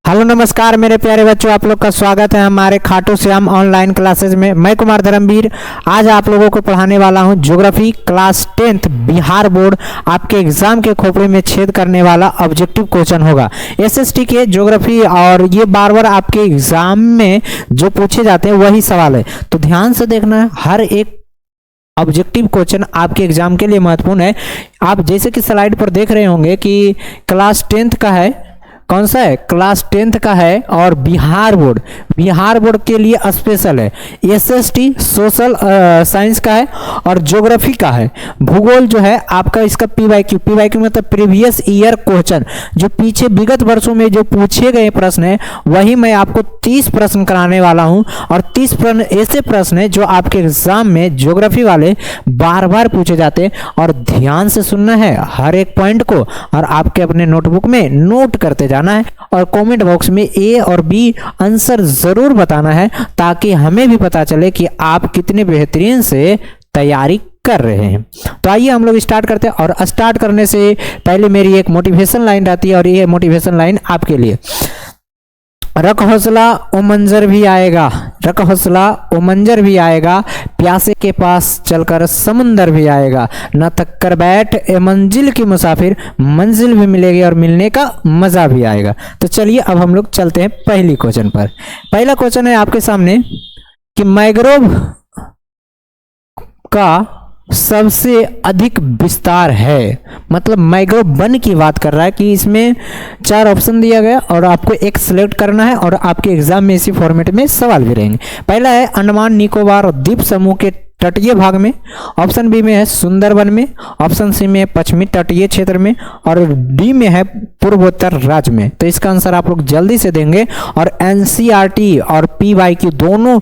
Hello नमस्कार मेरे प्यारे बच्चों, आप लोग का स्वागत है हमारे खाटू श्याम ऑनलाइन क्लासेज में। मैं कुमार धर्मवीर आज आप लोगों को पढ़ाने वाला हूं geography class 10th Bihar board आपके एग्जाम के खोपड़े में छेद करने वाला ऑब्जेक्टिव क्वेश्चन होगा एसएसटी के ज्योग्राफी। और ये बार बार आपके एग्जाम में जो पूछे जाते हैं वही सवाल है, तो ध्यान से देखना। हर एक ऑब्जेक्टिव क्वेश्चन आपके एग्जाम के लिए महत्वपूर्ण है। आप जैसे कि स्लाइड पर देख रहे होंगे कि क्लास 10th का है, कौन सा है, क्लास 10th का है और बिहार बोर्ड के लिए स्पेशल है। एसएसटी सोशल साइंस का है और ज्योग्राफी का है। भूगोल जो है आपका इसका पीवाईक्यू मतलब प्रीवियस ईयर क्वेश्चन, जो पीछे विगत वर्षों में जो पूछे गए प्रश्न है वही मैं आपको 30 प्रश्न कराने वाला हूं। और 30 प्रश्न ऐसे प्रश्न है जो आपके एग्जाम में ज्योग्राफी वाले बार बार पूछे जाते हैं, और ध्यान से सुनना है हर एक पॉइंट को, और आपके अपने नोटबुक में नोट करते जाना है। और कमेंट बॉक्स में ए और बी आंसर जरूर बताना है, ताकि हमें भी पता चले कि आप कितने बेहतरीन से तैयारी कर रहे हैं। तो आइए हम लोग स्टार्ट करते हैं। और स्टार्ट करने से पहले मेरी एक मोटिवेशन लाइन रहती है, और ये मोटिवेशन लाइन आपके लिए। रख हौसला ओ मंजर भी आएगा, रख हौसला ओ मंजर भी आएगा, प्यासे के पास चलकर समुंदर भी आएगा, न थक कर बैठ ए मंजिल की मुसाफिर, मंजिल भी मिलेगी और मिलने का मजा भी आएगा। तो चलिए अब हम लोग चलते हैं पहली क्वेश्चन पर। पहला क्वेश्चन है आपके सामने कि मैंग्रोव का सबसे अधिक विस्तार है, मतलब मैंग्रोव वन की बात कर रहा है कि इसमें 4 ऑप्शन दिया गया और आपको एक सिलेक्ट करना है, और आपके एग्जाम में इसी फॉर्मेट में सवाल भी रहेंगे। पहला है अंडमान निकोबार द्वीप समूह के तटीय भाग में, ऑप्शन बी में है सुंदरवन में, ऑप्शन सी में है पश्चिमी तटीय क्षेत्र में, और डी में है पूर्वोत्तर राज्य में। तो इसका आंसर आप लोग जल्दी से देंगे। और एनसीईआरटी और पीवाईक्यू दोनों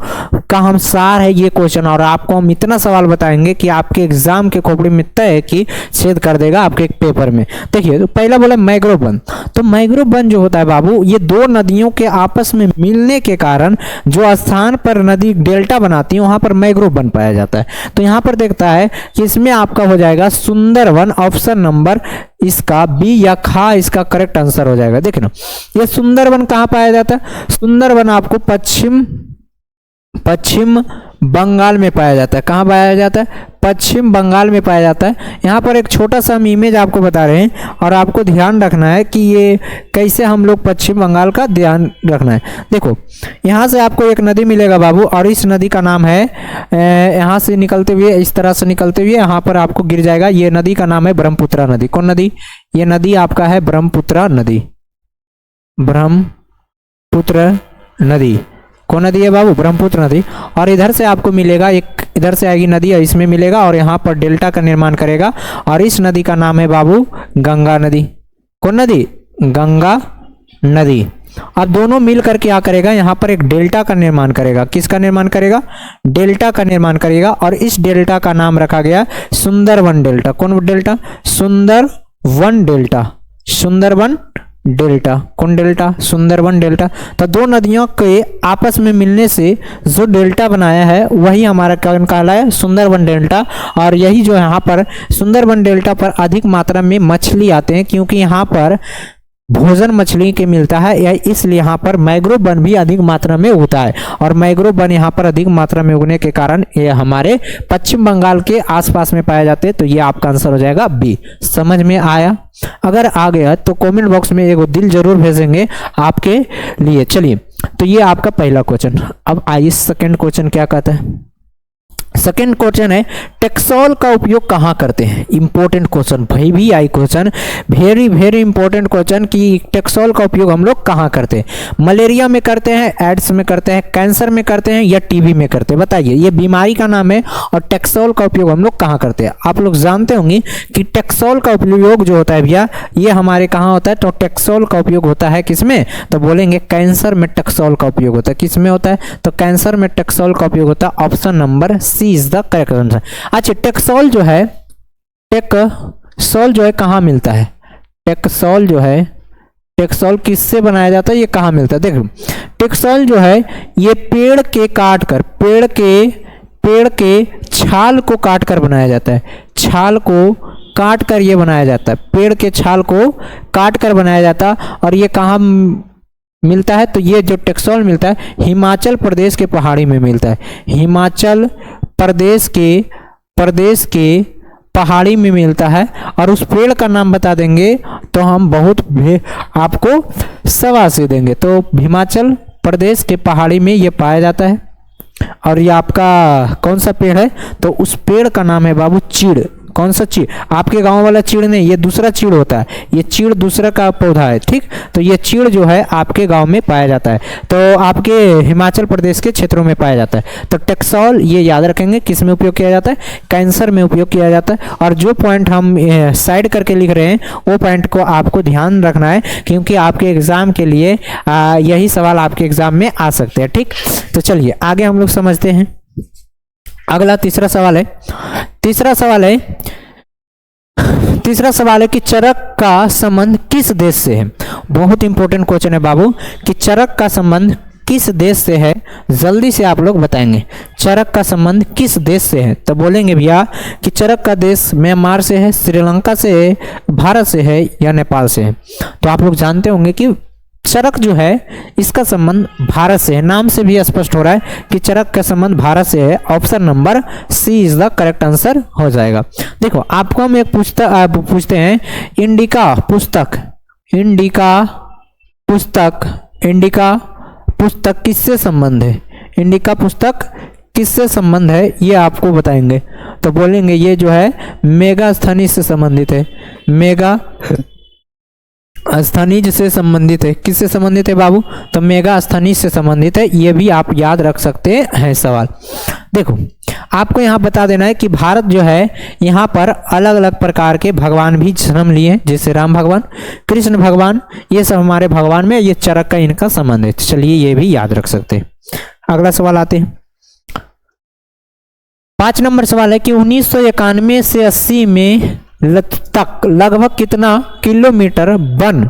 का हम सार है ये क्वेश्चन, और आपको हम इतना सवाल बताएंगे कि आपके एग्जाम के खोपड़ी में तय है कि छेद कर देगा आपके एक पेपर में। देखिए, तो पहला बोला मैंग्रोव वन। तो मैंग्रोव वन जो होता है बाबू, ये 2 नदियों के आपस में मिलने के कारण जो स्थान पर नदी डेल्टा बनाती है वहां पर मैंग्रोव वन पाया जाता है। तो यहां पर देखता है कि इसमें आपका हो जाएगा सुंदरवन, ऑप्शन नंबर इसका बी या खा इसका करेक्ट आंसर हो जाएगा। देखना, ये सुंदरवन कहां पाया जाता है? सुंदरवन आपको पश्चिम बंगाल में पाया जाता है। कहां पाया जाता है? पश्चिम बंगाल में पाया जाता है। यहाँ पर एक छोटा सा हम इमेज आपको बता रहे हैं, और आपको ध्यान रखना है कि ये कैसे हम लोग पश्चिम बंगाल का ध्यान रखना है। देखो, यहाँ से आपको एक नदी मिलेगा बाबू, और इस नदी का नाम है, यहाँ से निकलते हुए इस तरह से निकलते हुए यहाँ पर आपको गिर जाएगा। ये नदी का नाम है ब्रह्मपुत्रा नदी। कौन नदी? ये नदी आपका है ब्रह्मपुत्रा नदी। ब्रह्मपुत्र नदी कौन नदी है बाबू? ब्रह्मपुत्र नदी। और इधर से आपको मिलेगा एक, इधर से आएगी नदी, इसमें मिलेगा और यहाँ पर डेल्टा का निर्माण करेगा, और इस नदी का नाम है बाबू गंगा नदी। कौन नदी? गंगा नदी। अब दोनों मिलकर क्या करेगा? यहाँ पर एक डेल्टा का निर्माण करेगा। किसका निर्माण करेगा? डेल्टा का निर्माण करेगा, और इस डेल्टा का नाम रखा गया सुंदरवन डेल्टा। कौन delta? Sundarban delta. Sundarban delta. कौन डेल्टा? सुंदरवन डेल्टा। तो 2 नदियों के आपस में मिलने से जो डेल्टा बनाया है वही हमारा क्या कहलाया? सुंदरवन डेल्टा। और यही जो यहाँ पर सुंदरवन डेल्टा पर अधिक मात्रा में मछली आते हैं, क्योंकि यहाँ पर भोजन मछली के मिलता है, या इसलिए यहाँ पर मैंग्रोव वन भी अधिक मात्रा में उगता है। और मैंग्रोव वन यहाँ पर अधिक मात्रा में उगने के कारण ये हमारे पश्चिम बंगाल के आसपास में पाए जाते हैं। तो ये आपका आंसर हो जाएगा बी। समझ में आया? अगर आ गया तो कमेंट बॉक्स में एक दिल जरूर भेजेंगे आपके लिए। चलिए, तो ये आपका पहला क्वेश्चन। अब आइए सेकेंड क्वेश्चन क्या कहता है। सेकेंड क्वेश्चन है टेक्सोल का उपयोग कहाँ करते हैं? इंपॉर्टेंट क्वेश्चन, भाई भी आई question, very very important question कि टेक्सोल का उपयोग हम लोग कहाँ करते हैं? मलेरिया में करते हैं, एड्स में करते हैं, कैंसर में करते हैं, या टीबी में करते हैं? बताइए, ये बीमारी का नाम है, और टेक्सोल का उपयोग हम लोग कहाँ करते हैं? आप लोग जानते होंगे कि टेक्सोल का उपयोग जो होता है भैया, ये हमारे कहाँ होता है? तो टेक्सोल का उपयोग होता है किसमें? तो बोलेंगे कैंसर में टेक्सोल का उपयोग होता है। किसमें होता है? तो कैंसर में टेक्सोल का उपयोग होता है। Option number C is the correct answer. अच्छा, टेक्सोल जो है, टेक्सोल जो है कहाँ मिलता है? टेक्सोल जो है, टेक्सोल किससे बनाया जाता है? ये कहाँ मिलता है? देखो, टेक्सोल जो है ये पेड़ के काटकर, पेड़ के छाल को काटकर बनाया जाता है। छाल को काट कर ये बनाया जाता है, पेड़ के छाल को काट कर बनाया जाता। और ये कहाँ मिलता है, तो ये जो टेक्सोल मिलता है हिमाचल प्रदेश के पहाड़ी में मिलता है, हिमाचल प्रदेश के पहाड़ी में मिलता है। और उस पेड़ का नाम बता देंगे तो हम बहुत आपको शाबाशी देंगे। तो हिमाचल प्रदेश के पहाड़ी में ये पाया जाता है। और ये आपका कौन सा पेड़ है, तो उस पेड़ का नाम है बाबू चीड़। कौन सा चीड़, आपके गांव वाला चीड़ नहीं, ये दूसरा चीड़ होता है, ये चीड़ दूसरा का पौधा है, ठीक। तो ये चीड़ जो है आपके गांव में पाया जाता है, तो आपके हिमाचल प्रदेश के क्षेत्रों में पाया जाता है। तो टेक्सोल ये याद रखेंगे किस में उपयोग किया जाता है, कैंसर में उपयोग किया जाता है। और जो पॉइंट हम साइड करके लिख रहे हैं वो पॉइंट को आपको ध्यान रखना है, क्योंकि आपके एग्जाम के लिए यही सवाल आपके एग्जाम में आ सकते हैं, ठीक। तो चलिए आगे हम लोग समझते हैं। अगला तीसरा सवाल है कि चरक का संबंध किस देश से है। बहुत इंपॉर्टेंट क्वेश्चन है बाबू कि चरक का संबंध किस देश से है, जल्दी से आप लोग बताएंगे चरक का संबंध किस देश से है। तो बोलेंगे भैया कि चरक का देश म्यांमार से है, श्रीलंका से है, भारत से है या नेपाल से है। तो आप लोग जानते होंगे कि चरक जो है इसका संबंध भारत से है, नाम से भी स्पष्ट हो रहा है कि चरक का संबंध भारत से है। Option number C is the correct answer हो जाएगा। देखो आपको हम एक पूछते हैं, इंडिका पुस्तक किससे संबंध है, इंडिका पुस्तक किससे संबंध है ये आपको बताएंगे। तो बोलेंगे ये जो है मेगास्थनीज से संबंधित है, मेगा स्थनीज से संबंधित है। किससे संबंधित है बाबू, तो मेगा स्थनीज से संबंधित है। ये भी आप याद रख सकते हैं सवाल। देखो आपको यहाँ बता देना है कि भारत जो है यहाँ पर अलग अलग प्रकार के भगवान भी जन्म लिए हैं, जैसे राम भगवान, कृष्ण भगवान, ये सब हमारे भगवान में ये चरक का इनका संबंध है। चलिए ये भी याद रख सकते हैं। अगला सवाल आते हैं, 5 नंबर सवाल है कि 1991 से 80 में तक लगभग कितना किलोमीटर वन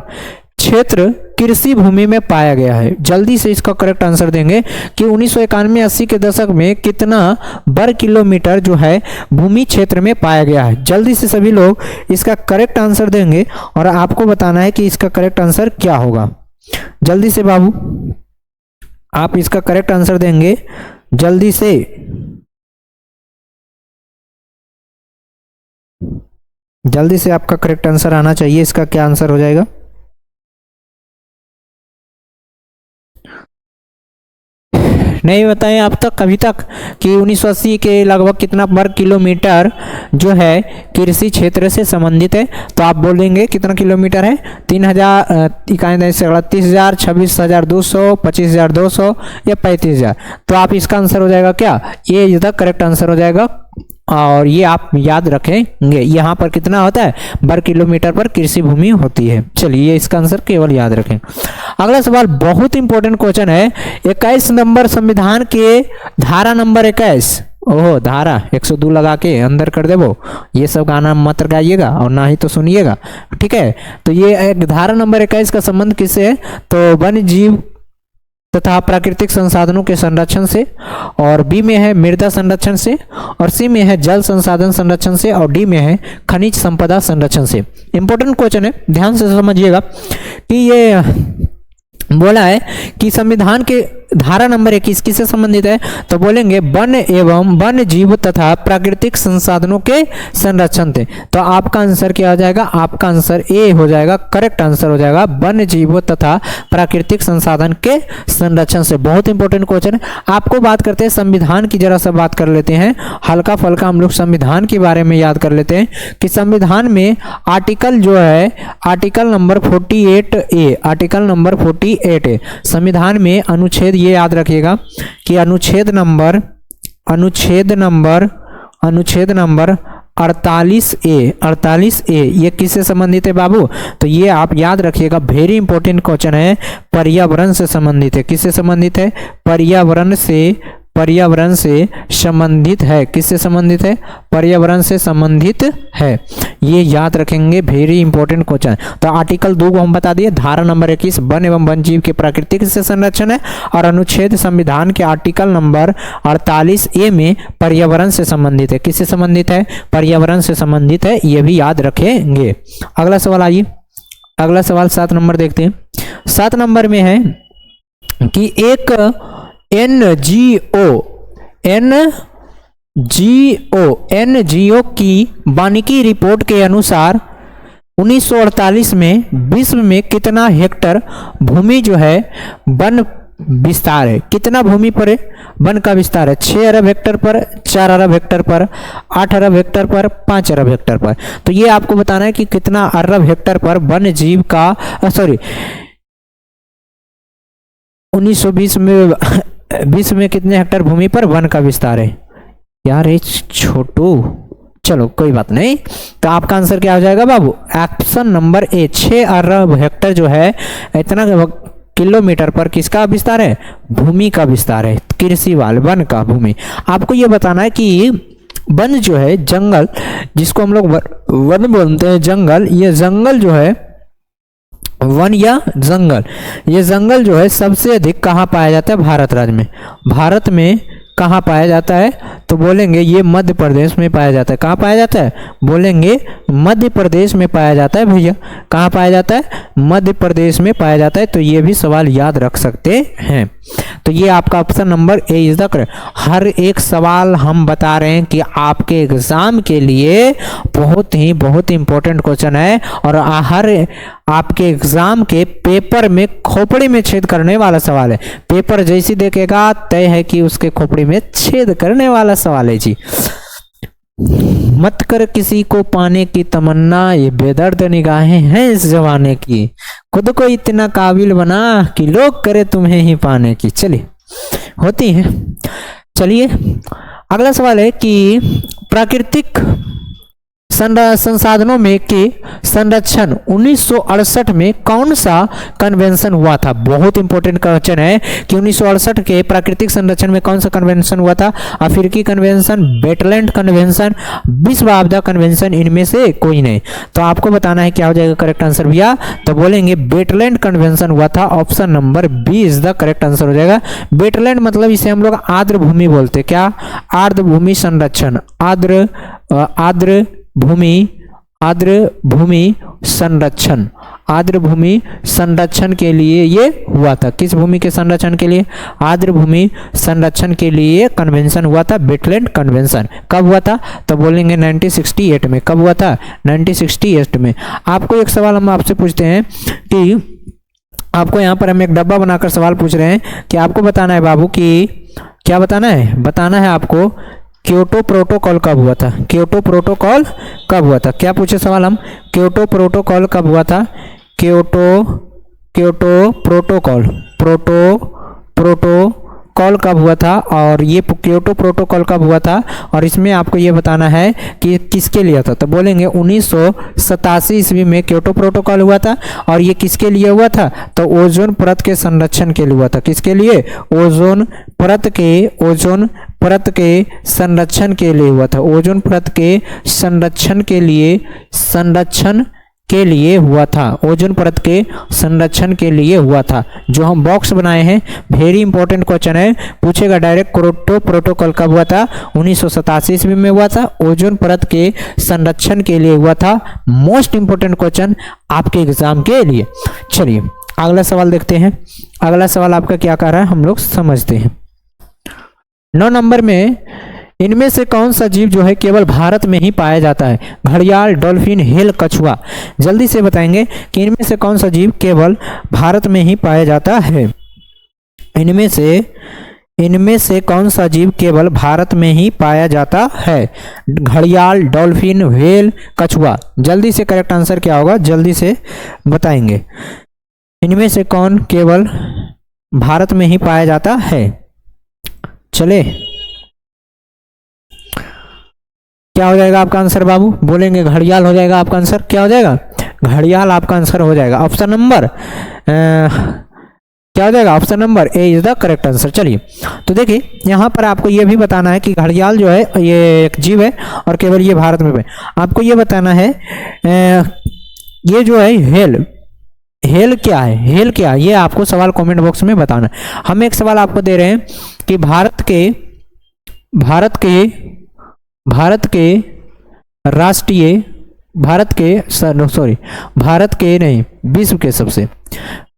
क्षेत्र कृषि भूमि में पाया गया है। जल्दी से इसका करेक्ट आंसर देंगे कि 1991-80 के दशक में कितना वर्ग किलोमीटर जो है भूमि क्षेत्र में पाया गया है। जल्दी से सभी लोग इसका करेक्ट आंसर देंगे और आपको बताना है कि इसका करेक्ट आंसर क्या होगा। जल्दी से बाबू आप इसका करेक्ट आंसर देंगे, जल्दी से। जल्दी से आपका करेक्ट आंसर आना चाहिए। इसका क्या आंसर हो जाएगा, नहीं बताएं आप तक अभी तक कि 1980 के लगभग कितना वर्ग किलोमीटर जो है कृषि क्षेत्र से संबंधित है। तो आप बोलेंगे कितना किलोमीटर है, 30,31,30,000, 26,200, 25,200 या 35,000। तो आप इसका आंसर हो जाएगा क्या, ये इसका करेक्ट आंसर हो जाएगा। और ये आप याद रखेंगे, यहाँ पर कितना होता है वर्ग किलोमीटर पर कृषि भूमि होती है। चलिए इसका आंसर केवल याद रखें। अगला सवाल बहुत इंपॉर्टेंट क्वेश्चन है, 21 नंबर संविधान के धारा नंबर 21, ओहो धारा 102 लगा के अंदर कर देवो, ये सब गाना मत गाइएगा और ना ही तो सुनिएगा, ठीक है। तो ये धारा नंबर 21 का संबंध किससे है, तो वन्य जीव तथा प्राकृतिक संसाधनों के संरक्षण से, और बी में है मृदा संरक्षण से, और सी में है जल संसाधन संरक्षण से, और डी में है खनिज संपदा संरक्षण से। इंपॉर्टेंट क्वेश्चन है, ध्यान से समझिएगा कि ये बोला है कि संविधान के धारा नंबर 21 किससे संबंधित है, तो बोलेंगे वन एवं वन्य जीव तथा प्राकृतिक संसाधनों के संरक्षण से। तो आपका आंसर क्या हो जाएगा, आपका आंसर ए हो जाएगा, करेक्ट आंसर हो जाएगा वन्य जीव तथा प्राकृतिक संसाधन के संरक्षण से। बहुत इंपॉर्टेंट क्वेश्चन है। आपको बात करते हैं संविधान की, जरा सा बात कर लेते हैं, हल्का फल्का हम लोग संविधान के बारे में याद कर लेते हैं कि संविधान में आर्टिकल जो है article number 48A, article number 48A संविधान में अनुच्छेद, ये याद रखिएगा कि अनुच्छेद नंबर 48A ये किससे संबंधित है बाबू, तो ये आप याद रखिएगा, वेरी इंपॉर्टेंट क्वेश्चन है, पर्यावरण से संबंधित है। किससे संबंधित है, पर्यावरण से संबंधित है। किससे संबंधित है, पर्यावरण से संबंधित है, ये याद रखेंगे, वेरी इंपॉर्टेंट क्वेश्चन। तो आर्टिकल 2 को हम बता दिए, धारा नंबर 21 वन एवं वन जीव के प्राकृतिक से संरक्षण है, और अनुच्छेद संविधान के आर्टिकल नंबर 48A में पर्यावरण से संबंधित है। किससे संबंधित है, पर्यावरण से संबंधित है, ये भी याद रखेंगे। अगला सवाल आइए, अगला सवाल 7 नंबर देखते हैं। 7 नंबर में है कि एक एनजीओ की वानिकी रिपोर्ट के अनुसार 1948 में विश्व में कितना हेक्टर भूमि जो है वन विस्तार है, कितना भूमि पर वन का विस्तार है? 6 अरब हेक्टर पर, 4 अरब हेक्टर पर, 8 अरब हेक्टर पर, 5 अरब हेक्टर पर। तो ये आपको बताना है कि कितना अरब हेक्टर पर वन जीव का 1920 में विश्व में कितने हेक्टर भूमि पर वन का विस्तार है? यार ये छोटू, चलो कोई बात नहीं। तो आपका आंसर क्या हो जाएगा बाबू? ऑप्शन नंबर ए, 6 अरब हेक्टर जो है इतना किलोमीटर पर किसका विस्तार है? भूमि का विस्तार है, कृषि वाले वन का भूमि। आपको ये बताना है कि वन जो है, जंगल जिसको हम लोग वन बोलते हैं, जंगल, ये जंगल जो है वन या जंगल, ये जंगल जो है सबसे अधिक कहाँ पाया जाता है? भारत राज्य में। भारत में कहाँ पाया जाता है? तो बोलेंगे ये मध्य प्रदेश में पाया जाता है। कहाँ पाया जाता है? बोलेंगे मध्य प्रदेश में पाया जाता है भैया। कहाँ पाया जाता है? मध्य प्रदेश में पाया जाता है। तो ये भी सवाल याद रख सकते हैं। तो ये आपका option number A is the correct. हर एक सवाल हम बता रहे हैं कि आपके एग्जाम के लिए बहुत ही इंपॉर्टेंट क्वेश्चन है, और हर आपके एग्जाम के पेपर में खोपड़ी में छेद करने वाला सवाल है। पेपर जैसी देखेगा तय है कि उसके खोपड़ी में छेद करने वाला सवाल है जी। मत कर किसी को पाने की तमन्ना, ये बेदर्द निगाहें हैं इस जमाने की, खुद को इतना काबिल बना कि लोग करे तुम्हें ही पाने की। चलिए, होती है। चलिए अगला सवाल है कि प्राकृतिक संसाधनों में के संरक्षण 1968 में कौन सा कन्वेंशन हुआ था? बहुत इंपॉर्टेंट क्वेश्चन है कि 1968 के प्राकृतिक संरक्षण में कौन सा कन्वेंशन हुआ था? अफ्रीकी कन्वेंशन, वेटलैंड कन्वेंशन, विश्व आपदा कन्वेंशन, इनमें से कोई नहीं। तो आपको बताना है क्या हो जाएगा करेक्ट आंसर भैया। तो बोलेंगे वेटलैंड कन्वेंशन हुआ था। Option number B is the correct answer हो जाएगा। वेटलैंड मतलब इसे हम लोग आर्द्र भूमि बोलते। क्या? आर्द्र भूमि संरक्षण, आर्द्र भूमि संरक्षण, आर्द्र भूमि संरक्षण के लिए ये हुआ था। किस भूमि के संरक्षण के लिए? आर्द्र भूमि संरक्षण के लिए कन्वेंशन हुआ था, वेटलैंड कन्वेंशन। कब हुआ था? तो बोलेंगे 1968 में। कब हुआ था? 1968 में। आपको एक सवाल हम आपसे पूछते हैं कि आपको यहाँ पर हम एक डब्बा बनाकर सवाल पूछ रहे हैं कि आपको बताना है बाबू कि क्या बताना है? बताना है आपको क्योटो प्रोटोकॉल कब हुआ था? क्योटो प्रोटोकॉल कब हुआ था? क्या पूछे सवाल हम? क्योटो प्रोटोकॉल कब हुआ था? क्योटो प्रोटोकॉल कब हुआ था? और ये क्योटो प्रोटोकॉल कब हुआ था? और इसमें आपको ये बताना है कि किसके लिए था। तो बोलेंगे 1987 ईस्वी में क्योटो प्रोटोकॉल हुआ था। और ये किसके लिए हुआ था? तो ओजोन परत के संरक्षण के लिए हुआ था। किसके लिए? ओजोन परत के संरक्षण के लिए हुआ था। ओजोन परत के संरक्षण के लिए हुआ था। ओजोन परत के संरक्षण के लिए हुआ था। जो हम बॉक्स बनाए हैं, वेरी इंपॉर्टेंट क्वेश्चन है, पूछेगा डायरेक्ट। क्योटो प्रोटोकॉल कब हुआ था? 1987 ईस्वी में हुआ था। ओजोन परत के संरक्षण के लिए हुआ था। मोस्ट इंपॉर्टेंट क्वेश्चन आपके एग्जाम के लिए। चलिए अगला सवाल देखते हैं। अगला सवाल आपका क्या कह रहा है हम लोग समझते हैं। 9 नंबर में इनमें से कौन सा जीव जो है केवल भारत में ही पाया जाता है? घड़ियाल, डॉल्फिन, हेल, कछुआ। जल्दी से बताएंगे कि इनमें से कौन सा जीव केवल भारत में ही पाया जाता है? इनमें से कौन सा जीव केवल भारत में ही पाया जाता है? घड़ियाल, डॉल्फिन, व्हेल, कछुआ। जल्दी से करेक्ट आंसर क्या होगा? जल्दी से बताएंगे। इनमें से कौन केवल भारत में ही पाया जाता है? चले, क्या हो जाएगा आपका आंसर बाबू? बोलेंगे घड़ियाल हो जाएगा आपका आंसर। क्या हो जाएगा? घड़ियाल आपका आंसर हो जाएगा। ऑप्शन नंबर क्या हो जाएगा? Option number A is the correct answer. चलिए तो देखिए यहाँ पर आपको ये भी बताना है कि घड़ियाल जो है ये एक जीव है और केवल ये भारत में है। आपको ये बताना है ये जो है हेल क्या है? हेल क्या है? ये आपको सवाल कमेंट बॉक्स में बताना है। हम एक सवाल आपको दे रहे हैं कि भारत भारत के सॉरी भारत के नहीं, विश्व के सबसे,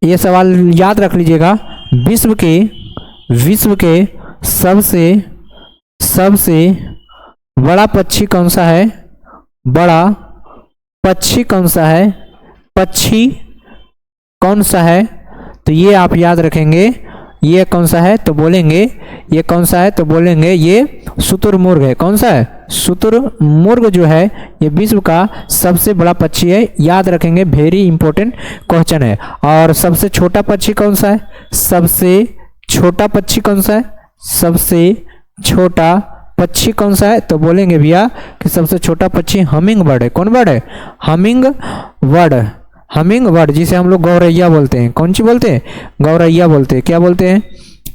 ये सवाल याद रख लीजिएगा, विश्व के सबसे बड़ा पक्षी कौन सा है, बड़ा पक्षी कौन सा है, पक्षी कौन सा है, तो ये आप याद रखेंगे, ये कौन सा है तो बोलेंगे, ये कौन सा है तो बोलेंगे ये शुतुरमुर्ग है। कौन सा है, शुतुरमुर्ग जो है ये विश्व का सबसे बड़ा पक्षी है, याद रखेंगे, वेरी इंपॉर्टेंट क्वेश्चन है। और सबसे छोटा पक्षी कौन सा है, सबसे छोटा पक्षी कौन सा है, सबसे छोटा पक्षी कौन सा है, तो बोलेंगे भैया कि सबसे छोटा पक्षी हमिंग बर्ड है। कौन बर्ड है, हमिंग बर्ड, जिसे हम लोग गौरैया बोलते हैं। कौन सी बोलते हैं, गौरैया बोलते हैं। क्या बोलते हैं,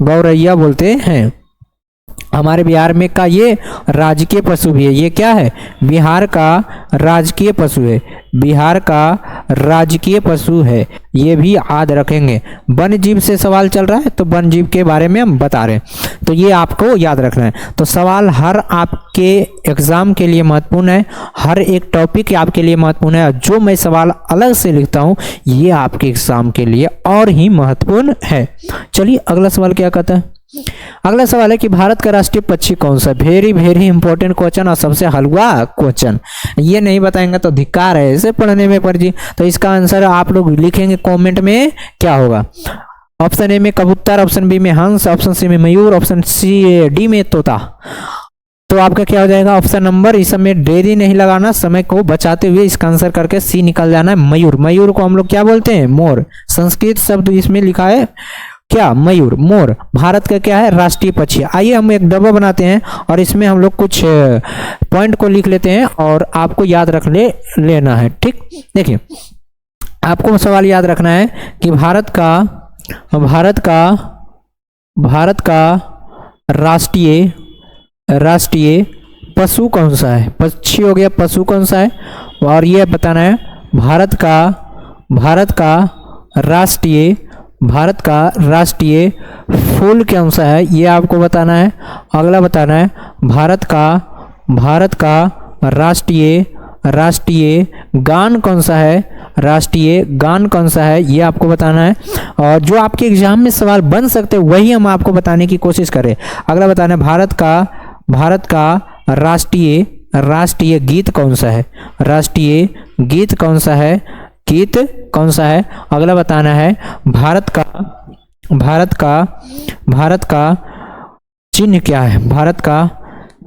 गौरैया बोलते हैं। हमारे बिहार में का ये राजकीय पशु भी है। ये क्या है, बिहार का राजकीय पशु है, बिहार का राजकीय पशु है, ये भी याद रखेंगे। वन्य जीव से सवाल चल रहा है तो वन्य जीव के बारे में हम बता रहे हैं, तो ये आपको याद रखना है। तो सवाल हर आपके एग्जाम के लिए महत्वपूर्ण है, हर एक टॉपिक आपके लिए महत्वपूर्ण है। जो मैं सवाल अलग से लिखता हूँ ये आपके एग्जाम के लिए और ही महत्वपूर्ण है। चलिए अगला सवाल क्या कहता है। अगला सवाल है कि भारत का राष्ट्रीय पक्षी कौन सा। वेरी वेरी इंपॉर्टेंट क्वेश्चन और सबसे हलवा क्वेश्चन, ये नहीं बताएंगे तो धिक्कार है इसे पढ़ने में पर जी। तो इसका आंसर आप लोग लिखेंगे कमेंट में क्या होगा। ऑप्शन ए में कबूतर, ऑप्शन बी में हंस, ऑप्शन सी में मयूर, ऑप्शन सी डी में तोता। तो आपका क्या हो जाएगा ऑप्शन नंबर, इस समय देरी नहीं लगाना, समय को बचाते हुए इसका आंसर करके सी निकल जाना है मयूर। मयूर को हम लोग क्या बोलते हैं, मोर। संस्कृत शब्द इसमें लिखा है क्या, मयूर, मोर। भारत का क्या है, राष्ट्रीय पक्षी। आइए हम एक डब्बा बनाते हैं और इसमें हम लोग कुछ पॉइंट को लिख लेते हैं और आपको याद रख लेना है। ठीक, देखिए आपको सवाल याद रखना है कि भारत का राष्ट्रीय पशु कौन सा है। पक्षी हो गया, पशु कौन सा है, और ये बताना है भारत का राष्ट्रीय फूल कौन सा है, ये आपको बताना है। अगला बताना है भारत का राष्ट्रीय गान कौन सा है, राष्ट्रीय गान कौन सा है, ये आपको बताना है। और जो आपके एग्जाम में सवाल बन सकते हैं वही हम आपको बताने की कोशिश करें। अगला बताना है भारत का राष्ट्रीय गीत कौन सा है, राष्ट्रीय गीत कौन सा है, गीत कौन सा है। अगला बताना है भारत का चिन्ह क्या है, भारत का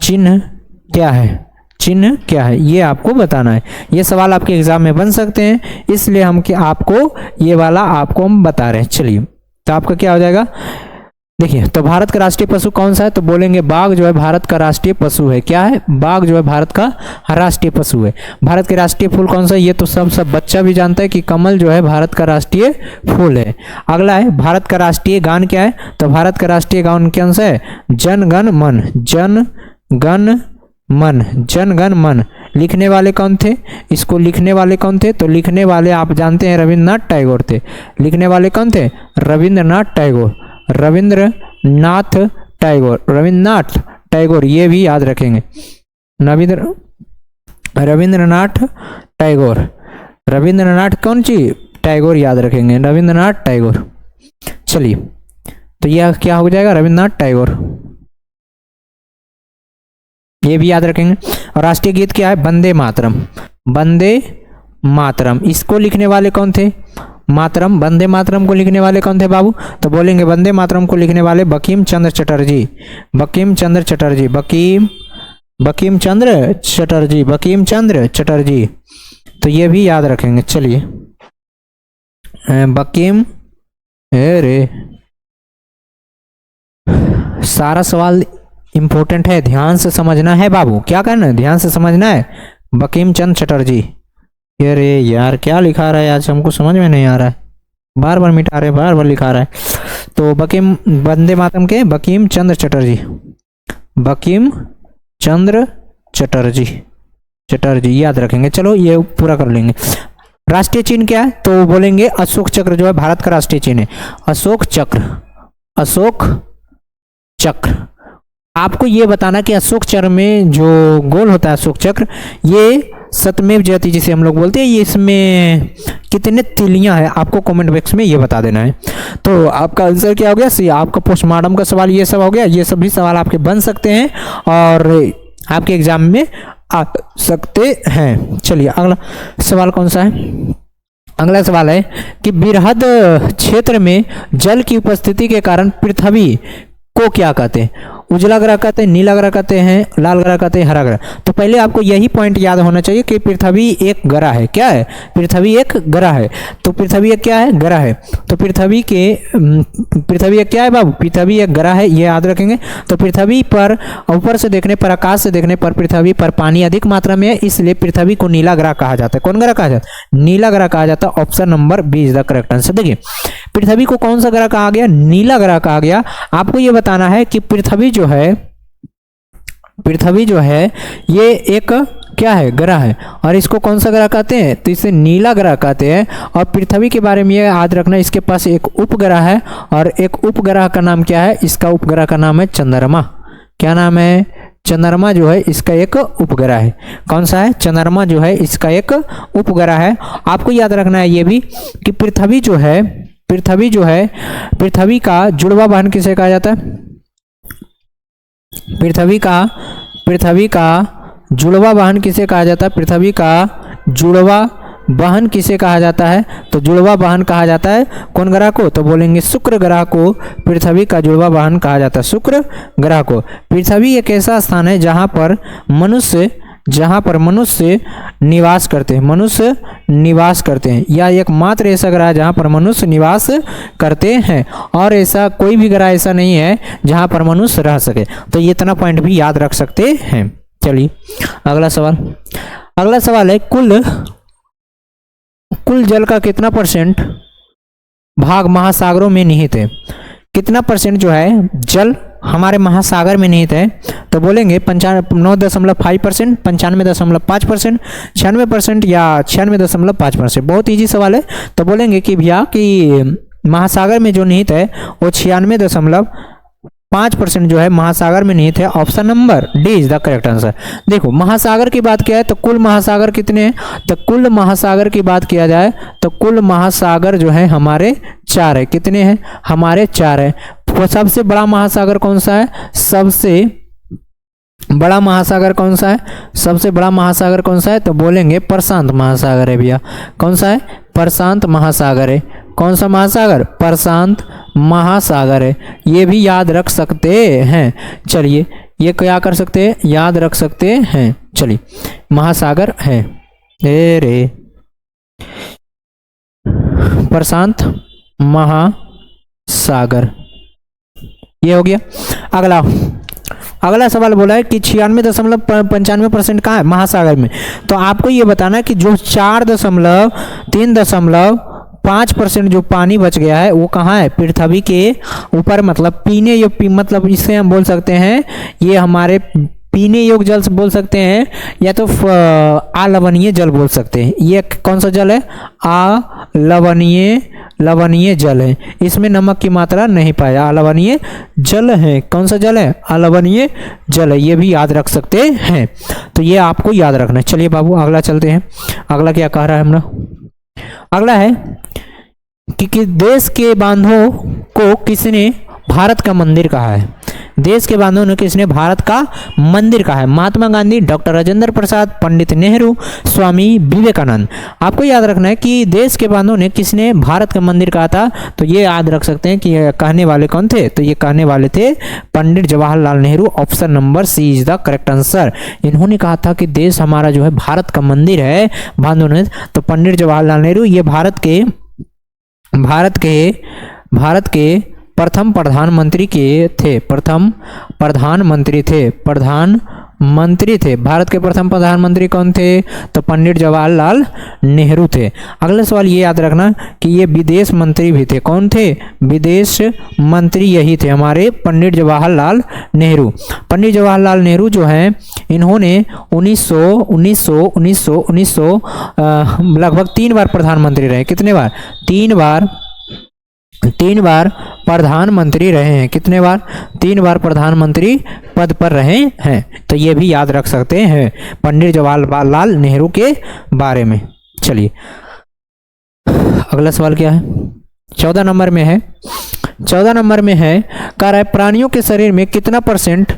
चिन्ह क्या है, ये आपको बताना है। ये सवाल आपके एग्जाम में बन सकते हैं, इसलिए हम आपको ये वाला आपको हम बता रहे हैं। चलिए तो आपका क्या हो जाएगा, देखिए तो भारत का राष्ट्रीय पशु कौन सा है, तो बोलेंगे बाघ जो है भारत का राष्ट्रीय पशु है। क्या है, बाघ जो है भारत का राष्ट्रीय पशु है। भारत के राष्ट्रीय फूल कौन सा है, ये तो सब बच्चा भी जानता है कि कमल जो है भारत का राष्ट्रीय फूल है। अगला है भारत का राष्ट्रीय गान क्या है, तो भारत का राष्ट्रीय गान कौन सा है, जन गण मन। लिखने वाले कौन थे, इसको लिखने वाले कौन थे, तो लिखने वाले आप जानते हैं रविन्द्रनाथ टैगोर थे। लिखने वाले कौन थे, रविन्द्रनाथ टैगोर, ये भी याद रखेंगे। रविन्द्रनाथ कौन सी, टैगोर याद रखेंगे, रविन्द्रनाथ टैगोर। चलिए तो यह क्या हो जाएगा, रविन्द्रनाथ टैगोर, ये भी याद रखेंगे। और राष्ट्रीय गीत क्या है, वंदे मातरम। इसको लिखने वाले कौन थे, वंदे मातरम को लिखने वाले कौन थे बाबू, तो बोलेंगे वंदे मातरम को लिखने वाले बंकिम चंद्र चटर्जी। तो ये भी याद रखेंगे। चलिए सारा सवाल इंपॉर्टेंट है, ध्यान से समझना है बाबू। क्या करना है, ध्यान से समझना है। बंकिम चंद्र चटर्जी, अरे यार क्या लिखा रहा है आज, हमको समझ में नहीं आ रहा है, बार बार मिटा रहे, बार बार लिखा रहा है। तो वंदे मातरम के बंकिम चंद्र चटर्जी याद रखेंगे। चलो ये पूरा कर लेंगे। राष्ट्रीय चिन्ह क्या है, तो बोलेंगे अशोक चक्र जो है भारत का राष्ट्रीय चिन्ह है, अशोक चक्र। आपको ये बताना कि अशोक चक्र में जो गोल होता है अशोक चक्र, ये सत्यमेव जयते जिसे हम लोग बोलते हैं, ये इसमें कितने तिलियां हैं आपको कमेंट बॉक्स में ये बता देना है। तो आपका आंसर क्या हो गया, सी। आपका पोस्टमार्टम का सवाल ये सब हो गया। ये सभी सवाल आपके बन सकते हैं और आपके एग्जाम में आ सकते हैं। चलिए अगला सवाल कौन सा है। अगला सवाल है कि बृहद क्षेत्र में जल की उपस्थिति के कारण पृथ्वी को क्या कहते हैं। उजला ग्रह कहते हैं, नीला ग्रह कहते हैं, लाल ग्रह कहते हैं, हरा ग्रह। तो पहले आपको यही पॉइंट याद होना चाहिए कि पृथ्वी एक ग्रह है। क्या है, पृथ्वी एक ग्रह है। तो पृथ्वी एक क्या है, ग्रह है। तो पृथ्वी एक क्या है बाबू, पृथ्वी एक ग्रह है, ये याद रखेंगे। तो पृथ्वी पर ऊपर से देखने पर, आकाश से देखने पर पृथ्वी पर पानी अधिक मात्रा में है, इसलिए पृथ्वी को नीला ग्रह कहा जाता है। कौन ग्रह कहा जाता है, नीला ग्रह कहा जाता है। Option number B is the correct answer. देखिए पृथ्वी को कौन सा ग्रह कहा गया, नीला ग्रह कहा गया। आपको ये बताना है कि पृथ्वी जो है ये एक क्या है, ग्रह है। और इसको कौन सा ग्रह कहते हैं, तो इसे नीला ग्रह कहते हैं। और पृथ्वी के बारे में ये याद रखना, इसके पास एक उपग्रह है और एक उपग्रह का नाम क्या है, इसका उपग्रह का नाम है चंद्रमा। क्या नाम है, चंद्रमा जो है इसका एक उपग्रह है। कौन सा है, चंद्रमा जो है इसका एक उपग्रह है। आपको याद रखना है ये भी कि पृथ्वी जो है पृथ्वी का जुड़वा वाहन किसे कहा जाता है, पृथ्वी का जुड़वा वाहन किसे कहा जाता है, पृथ्वी का जुड़वा वाहन किसे कहा जाता है। तो जुड़वा वाहन कहा जाता है कौन ग्रह को, तो बोलेंगे शुक्र ग्रह को पृथ्वी का जुड़वा वाहन कहा जाता है, शुक्र ग्रह को। पृथ्वी एक ऐसा स्थान है जहां पर मनुष्य निवास करते हैं, या एकमात्र ऐसा ग्रह जहां पर मनुष्य निवास करते हैं। और ऐसा कोई भी ग्रह ऐसा नहीं है जहां पर मनुष्य रह सके। तो ये इतना पॉइंट भी याद रख सकते हैं। चलिए अगला सवाल है कुल जल का कितना परसेंट भाग महासागरों में निहित है। कितना परसेंट जो है जल हमारे महासागर में निहित है। तो बोलेंगे 9.5%, 95.5%, 96% या 96.5%। बहुत इजी सवाल है। तो बोलेंगे कि भैया कि महासागर में जो निहित है वो 96.5% जो है महासागर में निहित है। Option number D is the correct answer. देखो महासागर की बात किया है तो कुल महासागर कितने हैं, तो कुल महासागर की बात किया जाए तो कुल महासागर जो है हमारे 4 है। कितने हैं, हमारे 4 है। तो सबसे बड़ा महासागर कौन सा है, सबसे बड़ा महासागर कौन सा है, सबसे बड़ा महासागर कौन सा है, तो बोलेंगे प्रशांत महासागर है भैया। कौन सा है, प्रशांत महासागर है। कौन सा महासागर, प्रशांत महासागर है। ये भी याद रख सकते हैं। चलिए ये क्या कर सकते हैं, याद रख सकते हैं। चलिए महासागर है प्रशांत महासागर, ये हो गया। अगला सवाल बोला है कि 96.95% कहाँ है, महासागर में। तो आपको ये बताना है कि जो 4.3.5% जो पानी बच गया है वो कहाँ है, पृथ्वी के ऊपर। मतलब पीने योग्य, मतलब इसे हम बोल सकते हैं ये हमारे पीने योग्य जल से बोल सकते हैं, या तो अलवणीय जल बोल सकते हैं। ये कौन सा जल है, लवणीय जल है। इसमें नमक की मात्रा नहीं पाया, अलवणीय जल है। कौन सा जल है, अलवणीय जल है। ये भी याद रख सकते हैं। तो ये आपको याद रखना है। चलिए बाबू अगला चलते हैं। अगला क्या कह रहा है हमरा, अगला है कि देश के बांधों को किसने भारत का मंदिर कहा है। देश के बांधों ने किसने भारत का मंदिर कहा है, महात्मा गांधी, डॉक्टर राजेंद्र प्रसाद, पंडित नेहरू, स्वामी विवेकानंद। आपको याद रखना है कि देश के बांधों ने किसने भारत का मंदिर कहा था। तो ये याद रख सकते हैं कि कहने वाले कौन थे, तो ये कहने वाले थे Pandit Jawaharlal Nehru. Option number C is the correct answer. इन्होंने कहा था कि देश हमारा जो है भारत का मंदिर है बांधों ने। तो पंडित जवाहरलाल नेहरू ये भारत के प्रथम प्रधानमंत्री थे। भारत के प्रथम प्रधानमंत्री कौन थे, तो पंडित जवाहरलाल नेहरू थे। अगला सवाल ये याद रखना कि ये विदेश मंत्री भी थे। कौन थे, विदेश मंत्री यही थे हमारे पंडित जवाहरलाल नेहरू। पंडित जवाहरलाल नेहरू जो हैं इन्होंने 1900 लगभग 3 बार प्रधानमंत्री रहे। कितने बार, 3 बार 3 बार प्रधानमंत्री रहे हैं। कितने बार? 3 बार प्रधानमंत्री पद पर रहे हैं। तो ये भी याद रख सकते हैं पंडित जवाहरलाल नेहरू के बारे में। चलिए अगला सवाल क्या है? 14 नंबर में है। 14 नंबर में है, कह रहा है प्राणियों के शरीर में कितना परसेंट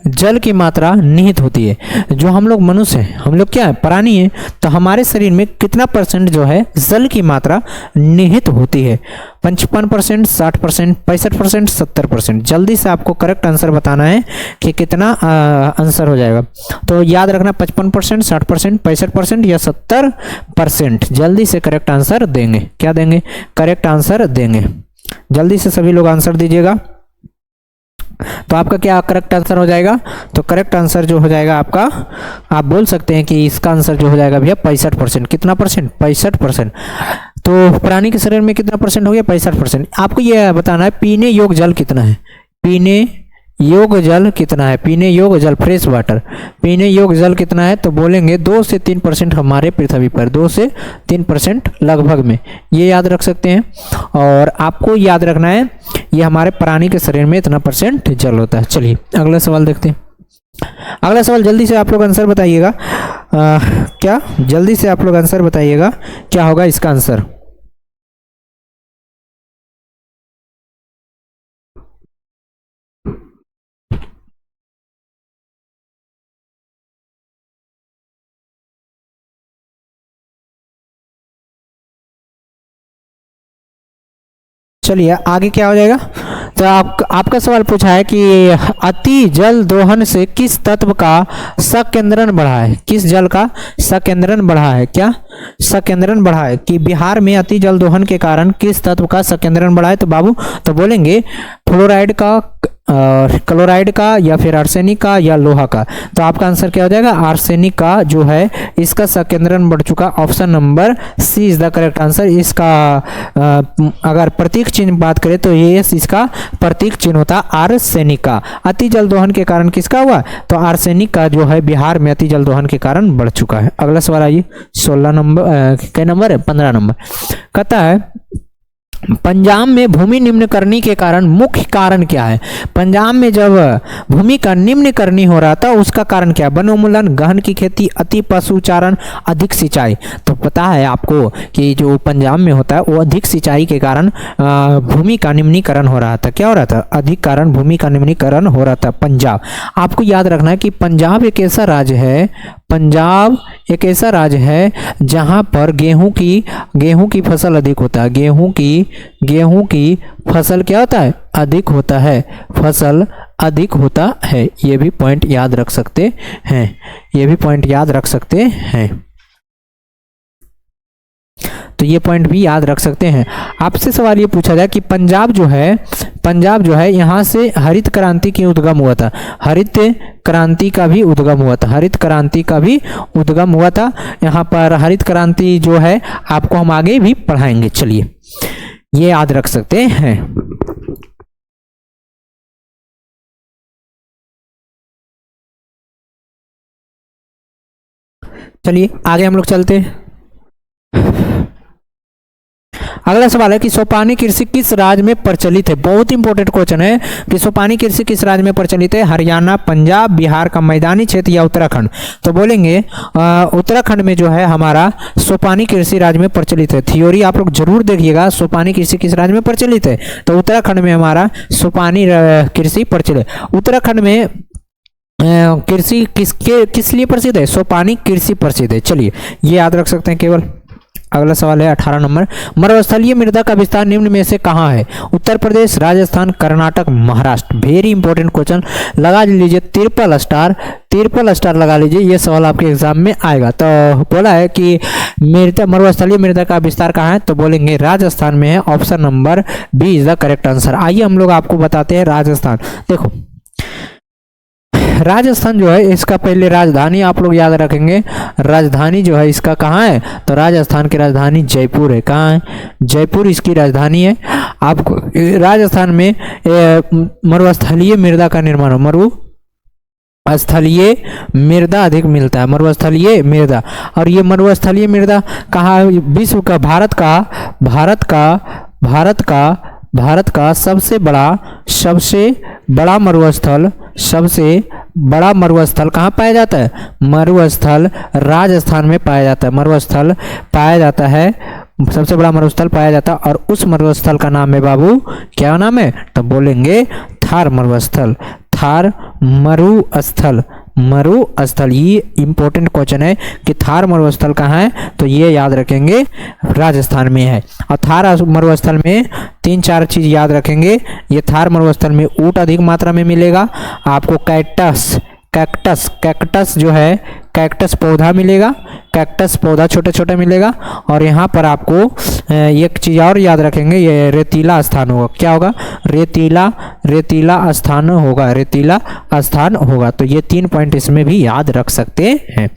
जल की मात्रा निहित होती है। जो हम लोग मनुष्य हैं, हम लोग क्या है? प्राणी हैं। तो हमारे शरीर में कितना परसेंट जो है जल की मात्रा निहित होती है? 55%, 60%, 65%, 70%। जल्दी से आपको करेक्ट आंसर बताना है कि कितना आंसर हो जाएगा। तो याद रखना 55%, 60%, 65% या 70%। जल्दी से करेक्ट आंसर देंगे। क्या देंगे? करेक्ट आंसर देंगे। जल्दी से सभी लोग आंसर दीजिएगा। तो आपका क्या करेक्ट आंसर हो जाएगा? तो करेक्ट आंसर जो हो जाएगा आपका, आप बोल सकते हैं कि इसका आंसर जो हो जाएगा भैया 65%। कितना परसेंट? 65%। तो प्राणी के शरीर में कितना परसेंट हो गया? 65%। आपको ये बताना है पीने योग्य जल कितना है। पीने योग्य जल कितना है? पीने योग्य जल, फ्रेश वाटर, पीने योग्य जल कितना है? तो बोलेंगे 2 से 3% हमारे पृथ्वी पर, 2 से 3% लगभग में। ये याद रख सकते हैं। और आपको याद रखना है ये हमारे प्राणी के शरीर में इतना परसेंट जल होता है। चलिए अगला सवाल देखते हैं। अगला सवाल जल्दी से आप लोग आंसर बताइएगा। क्या? जल्दी से आप लोग आंसर बताइएगा क्या होगा इसका आंसर। चलिए आगे क्या हो जाएगा। तो आपका सवाल पूछा है कि अति जल दोहन से किस तत्व का संकेंद्रण बढ़ा है। किस जल का संकेंद्रण बढ़ा है? क्या संकेंद्रण बढ़ा है? कि बिहार में अति जल दोहन के कारण किस तत्व का संकेंद्रण बढ़ा है? तो बाबू तो बोलेंगे फ्लोराइड का, क्लोराइड का, या फिर आर्सेनिक का, या लोहा का। तो आपका आंसर क्या हो जाएगा? आर्सेनिक का जो है इसका संकेंद्रण बढ़ चुका। Option number C is the correct answer. इसका अगर प्रतीक चिन्ह बात करें तो ये इसका प्रतीक चिन्ह होता आर्सेनिक का। अति जल दोहन के कारण किसका हुआ? तो आर्सेनिक का जो है बिहार में अति जल दोहन के कारण बढ़ चुका है। अगला सवाल आइए 16 नंबर, क्या नंबर है? 15 नंबर। कहता है पंजाब में भूमि निम्न करनी के कारण मुख्य कारण क्या है? पंजाब में जब भूमि का निम्न करनी हो रहा था उसका कारण क्या? वनोन्मूलन, गहन की खेती, अति पशुचारण, अधिक सिंचाई। तो पता है आपको कि जो पंजाब में होता है वो अधिक सिंचाई के कारण भूमि का निम्नीकरण हो रहा था। क्या हो रहा था? अधिक कारण भूमि का निम्नीकरण हो रहा था पंजाब। आपको याद रखना है कि पंजाब एक ऐसा राज्य है, पंजाब एक ऐसा राज्य है जहां पर गेहूं की फसल अधिक होता है। गेहूं की फसल क्या होता है? अधिक होता है। फसल अधिक होता है। ये भी पॉइंट याद रख सकते हैं। ये भी पॉइंट याद रख सकते हैं। तो ये पॉइंट भी याद रख सकते हैं। आपसे सवाल ये पूछा जाए कि पंजाब जो है यहाँ से हरित क्रांति की उद्गम हुआ था। हरित क्रांति का भी उद्गम हुआ था। हरित क्रांति का भी उद्गम हुआ था। यहाँ पर हरित क्रांति जो है आपको हम आगे भी पढ़ाएंगे। चलिए ये याद रख सकते हैं। चलिए आगे हम लोग चलते हैं। अगला सवाल है कि सोपानी कृषि किस राज्य में प्रचलित है? बहुत इंपॉर्टेंट क्वेश्चन है कि सोपानी कृषि किस राज्य में प्रचलित है? हरियाणा, पंजाब, बिहार का मैदानी क्षेत्र या उत्तराखंड। तो बोलेंगे उत्तराखंड में जो है हमारा सोपानी कृषि राज्य में प्रचलित है। थ्योरी आप लोग जरूर देखिएगा। सोपानी कृषि किस राज्य में प्रचलित है? तो उत्तराखंड में हमारा सोपानी कृषि प्रचलित। उत्तराखंड में कृषि किस लिए प्रसिद्ध है? सोपानी कृषि प्रसिद्ध है। चलिए ये याद रख सकते हैं केवल। अगला सवाल है 18 नंबर। मरुस्थलीय मृदा का विस्तार निम्न में से कहाँ है? Uttar Pradesh, Rajasthan, Karnataka, Maharashtra. Very important question, लगा लीजिए ट्रिपल स्टार लगा लीजिए। ये सवाल आपके एग्जाम में आएगा। तो बोला है कि मरुस्थलीय मृदा का विस्तार कहाँ है? तो बोलेंगे राजस्थान में है। Option number B is the correct answer. आइए हम लोग आपको बताते हैं राजस्थान। देखो राजस्थान जो है इसका पहले राजधानी आप लोग याद रखेंगे। राजधानी जो है इसका कहाँ है? तो राजस्थान की राजधानी जयपुर है। कहाँ है? जयपुर इसकी राजधानी है। आपको राजस्थान में मरुस्थलीय मृदा का निर्माण हो। मरुस्थलीय मृदा अधिक मिलता है। मरुस्थलीय मृदा। और ये मरुस्थलीय मृदा कहाँ? विश्व का, भारत का भारत का सबसे बड़ा मरुस्थल कहाँ पाया जाता है? मरुस्थल राजस्थान में पाया जाता है। मरुस्थल पाया जाता है, सबसे बड़ा मरुस्थल पाया जाता है, और उस मरुस्थल का नाम है बाबू, क्या नाम है? तो बोलेंगे थार मरुस्थल। थार मरुस्थल। ये इंपॉर्टेंट क्वेश्चन है कि थार मरुस्थल कहाँ है, तो ये याद रखेंगे राजस्थान में है। और थार मरुस्थल में 3-4 चीज याद रखेंगे। ये थार मरुस्थल में ऊंट अधिक मात्रा में मिलेगा, आपको कैक्टस जो है, कैक्टस पौधा मिलेगा, कैक्टस पौधा छोटे छोटे मिलेगा। और यहाँ पर आपको एक चीज और याद रखेंगे, ये रेतीला स्थान होगा। क्या होगा? रेतीला स्थान होगा। तो ये 3 पॉइंट इसमें भी याद रख सकते हैं।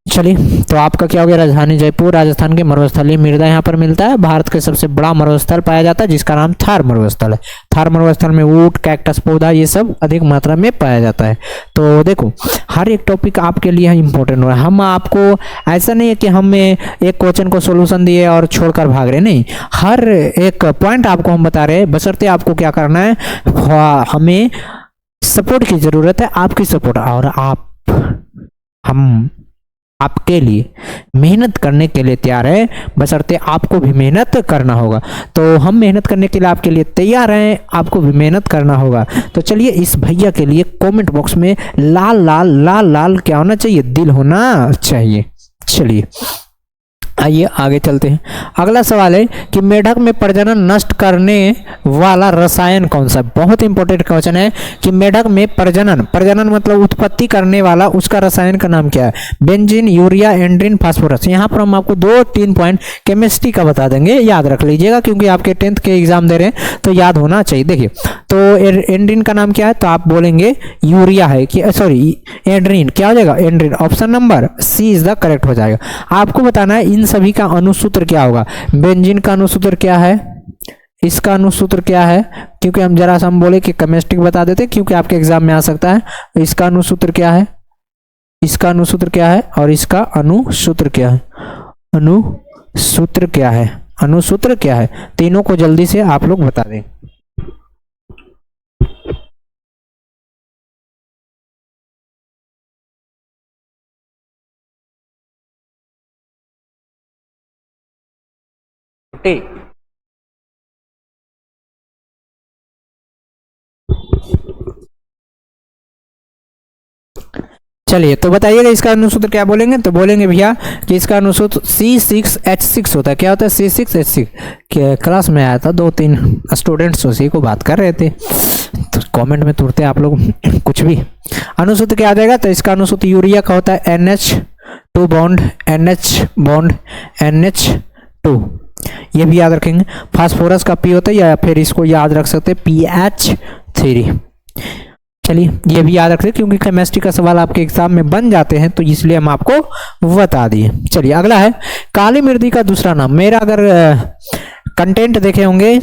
चलिए, तो आपका क्या हो गया? राजधानी जयपुर राजस्थान के मरुस्थलीय मृदा यहाँ पर मिलता है। भारत के सबसे बड़ा मरुस्थल पाया जाता है जिसका नाम थार मरुस्थल है। थार मरुस्थल में ऊंट, कैक्टस पौधा ये सब अधिक मात्रा में पाया जाता है। तो देखो, हर एक टॉपिक आपके लिए इंपॉर्टेंट हो रहा है। हम आपको ऐसा नहीं है कि हमें एक क्वेश्चन को सोल्यूशन दिए और छोड़कर भाग रहे, नहीं, हर एक पॉइंट आपको हम बता रहे हैं। बशर्ते आपको क्या करना है, हमें सपोर्ट की जरूरत है, आपकी सपोर्ट। और हम आपके लिए मेहनत करने के लिए तैयार है, बशर्ते आपको भी मेहनत करना होगा। तो हम मेहनत करने के लिए आपके लिए तैयार हैं, आपको भी मेहनत करना होगा। तो चलिए, इस भैया के लिए कमेंट बॉक्स में लाल क्या होना चाहिए? दिल होना चाहिए। चलिए, आइए आगे चलते हैं। अगला सवाल है कि मेढक में प्रजनन नष्ट करने वाला रसायन कौन सा? बहुत इंपॉर्टेंट क्वेश्चन है कि मेढक में प्रजनन मतलब उत्पत्ति करने वाला, उसका रसायन का नाम क्या है? बेंजीन, यूरिया, एंड्रीन, फास्फोरस। यहाँ पर हम आपको 2-3 पॉइंट केमिस्ट्री का बता देंगे, याद रख लीजिएगा, क्योंकि आपके 10th के एग्जाम दे रहे हैं तो याद होना चाहिए। देखिए, तो एंड्रीन का नाम क्या है? तो आप बोलेंगे यूरिया है, कि सॉरी एंड्रीन। क्या हो जाएगा? Endrin. Option number C is the correct हो जाएगा। आपको बताना है इन सभी का अनुसूत्र क्या होगा। बेंजीन का अनुसूत्र क्या है, इसका अनुसूत्र क्या है, क्योंकि हम जरा सा हम बोले कि केमिस्ट्री बता देते, क्योंकि आपके एग्जाम में आ सकता है। इसका अनुसूत्र क्या है, इसका अनुसूत्र क्या है, और इसका अनुसूत्र क्या है, अनुसूत्र क्या है, अनुसूत्र क्या है? तीनों को जल्दी से आप लोग बता दें। चलिए, तो बताइएगा इसका अनुसूत्र क्या बोलेंगे? तो बोलेंगे भैया कि इसका अनुसूत्र C6H6 होता है। क्या होता है? C6H6। क्लास में आया था, 2-3 स्टूडेंट्स उसी को बात कर रहे थे, तो कमेंट में तुरते आप लोग कुछ भी। अनुसूत्र क्या आ जाएगा? तो इसका अनुसूत्र यूरिया का होता है NH2 बॉन्ड NH2, ये भी याद रखेंगे। फास्फोरस का P होता है, या फिर इसको याद रख सकते हैं PH3। चलिए, ये भी याद रखते, क्योंकि केमिस्ट्री का सवाल आपके एग्जाम में बन जाते हैं, तो इसलिए हम आपको बता दिए। चलिए, अगला है काली मिर्दी का दूसरा नाम। मेरा अगर कंटेंट देखे होंगे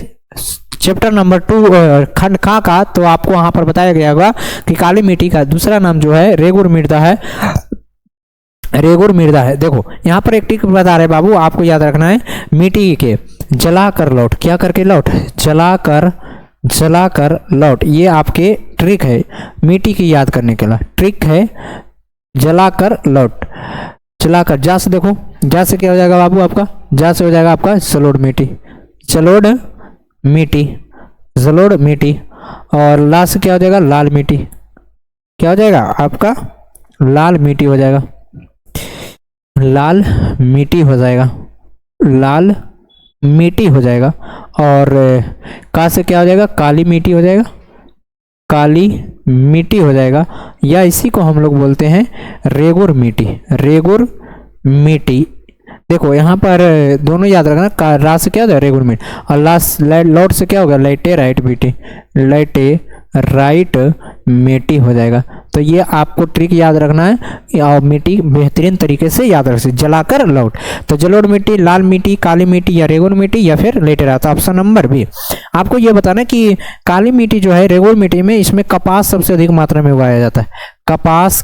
चैप्टर नंबर 2 खंड का, तो आपको वहां पर बताया गया होगा कि काली मिट्टी का दूसरा नाम जो है रेगुर मृदा है। रेगुर मृदा है। देखो, यहाँ पर एक टिक बता रहे बाबू, आपको याद रखना है, मिट्टी के जलाकर लौट, क्या करके लौट, जलाकर लौट। ये आपके ट्रिक है मिट्टी की याद करने के लिए, ट्रिक है जलाकर लौट। जलाकर, जा से देखो, जा से क्या हो जाएगा बाबू आपका? जा से हो जाएगा आपका जलोढ़ मिट्टी, जलोढ़ मिट्टी। और ला से क्या हो जाएगा? लाल मिट्टी। क्या हो जाएगा आपका? लाल मिट्टी हो जाएगा, लाल मिट्टी हो जाएगा, लाल मिट्टी हो जाएगा। और का से क्या हो जाएगा? काली मिट्टी हो जाएगा, काली मिट्टी हो जाएगा, या इसी को हम लोग बोलते हैं रेगुर मिट्टी, रेगुर मिट्टी। देखो, यहाँ पर दोनों याद रखना, रा से क्या हो जाएगा? रेगुर मिट्टी, और लास्ट लौट से क्या होगा? लेटेराइट मिट्टी, लेटेराइट मिट्टी हो जाएगा। तो ये आपको ट्रिक याद रखना है, और मिट्टी बेहतरीन तरीके से याद रख सकते, जलाकर लौट। तो जलोढ़ मिट्टी, लाल मिट्टी, काली मिट्टी, या रेगुर मिट्टी, या फिर लेटेरा। तो ऑप्शन नंबर भी। आपको ये बताना कि काली मिट्टी जो है रेगुर मिट्टी में, इसमें कपास सबसे अधिक मात्रा में उगाया जाता है। कपास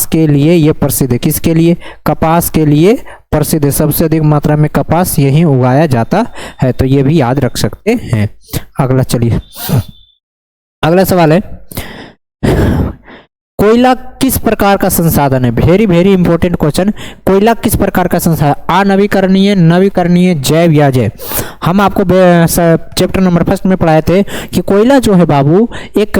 के लिए ये प्रसिद्ध है। किसके लिए? कपास के लिए प्रसिद्ध है, सबसे अधिक मात्रा में कपास यहीं उगाया जाता है, तो ये भी याद रख सकते हैं। अगला चलिए, अगला सवाल है, कोयला किस प्रकार का संसाधन है? Very very important question. कोयला किस प्रकार का संसाधन? अनवीकरणीय, नवीकरणीय, जैव या अजैव? हम आपको चैप्टर नंबर 1 में पढ़ाए थे कि कोयला जो है बाबू एक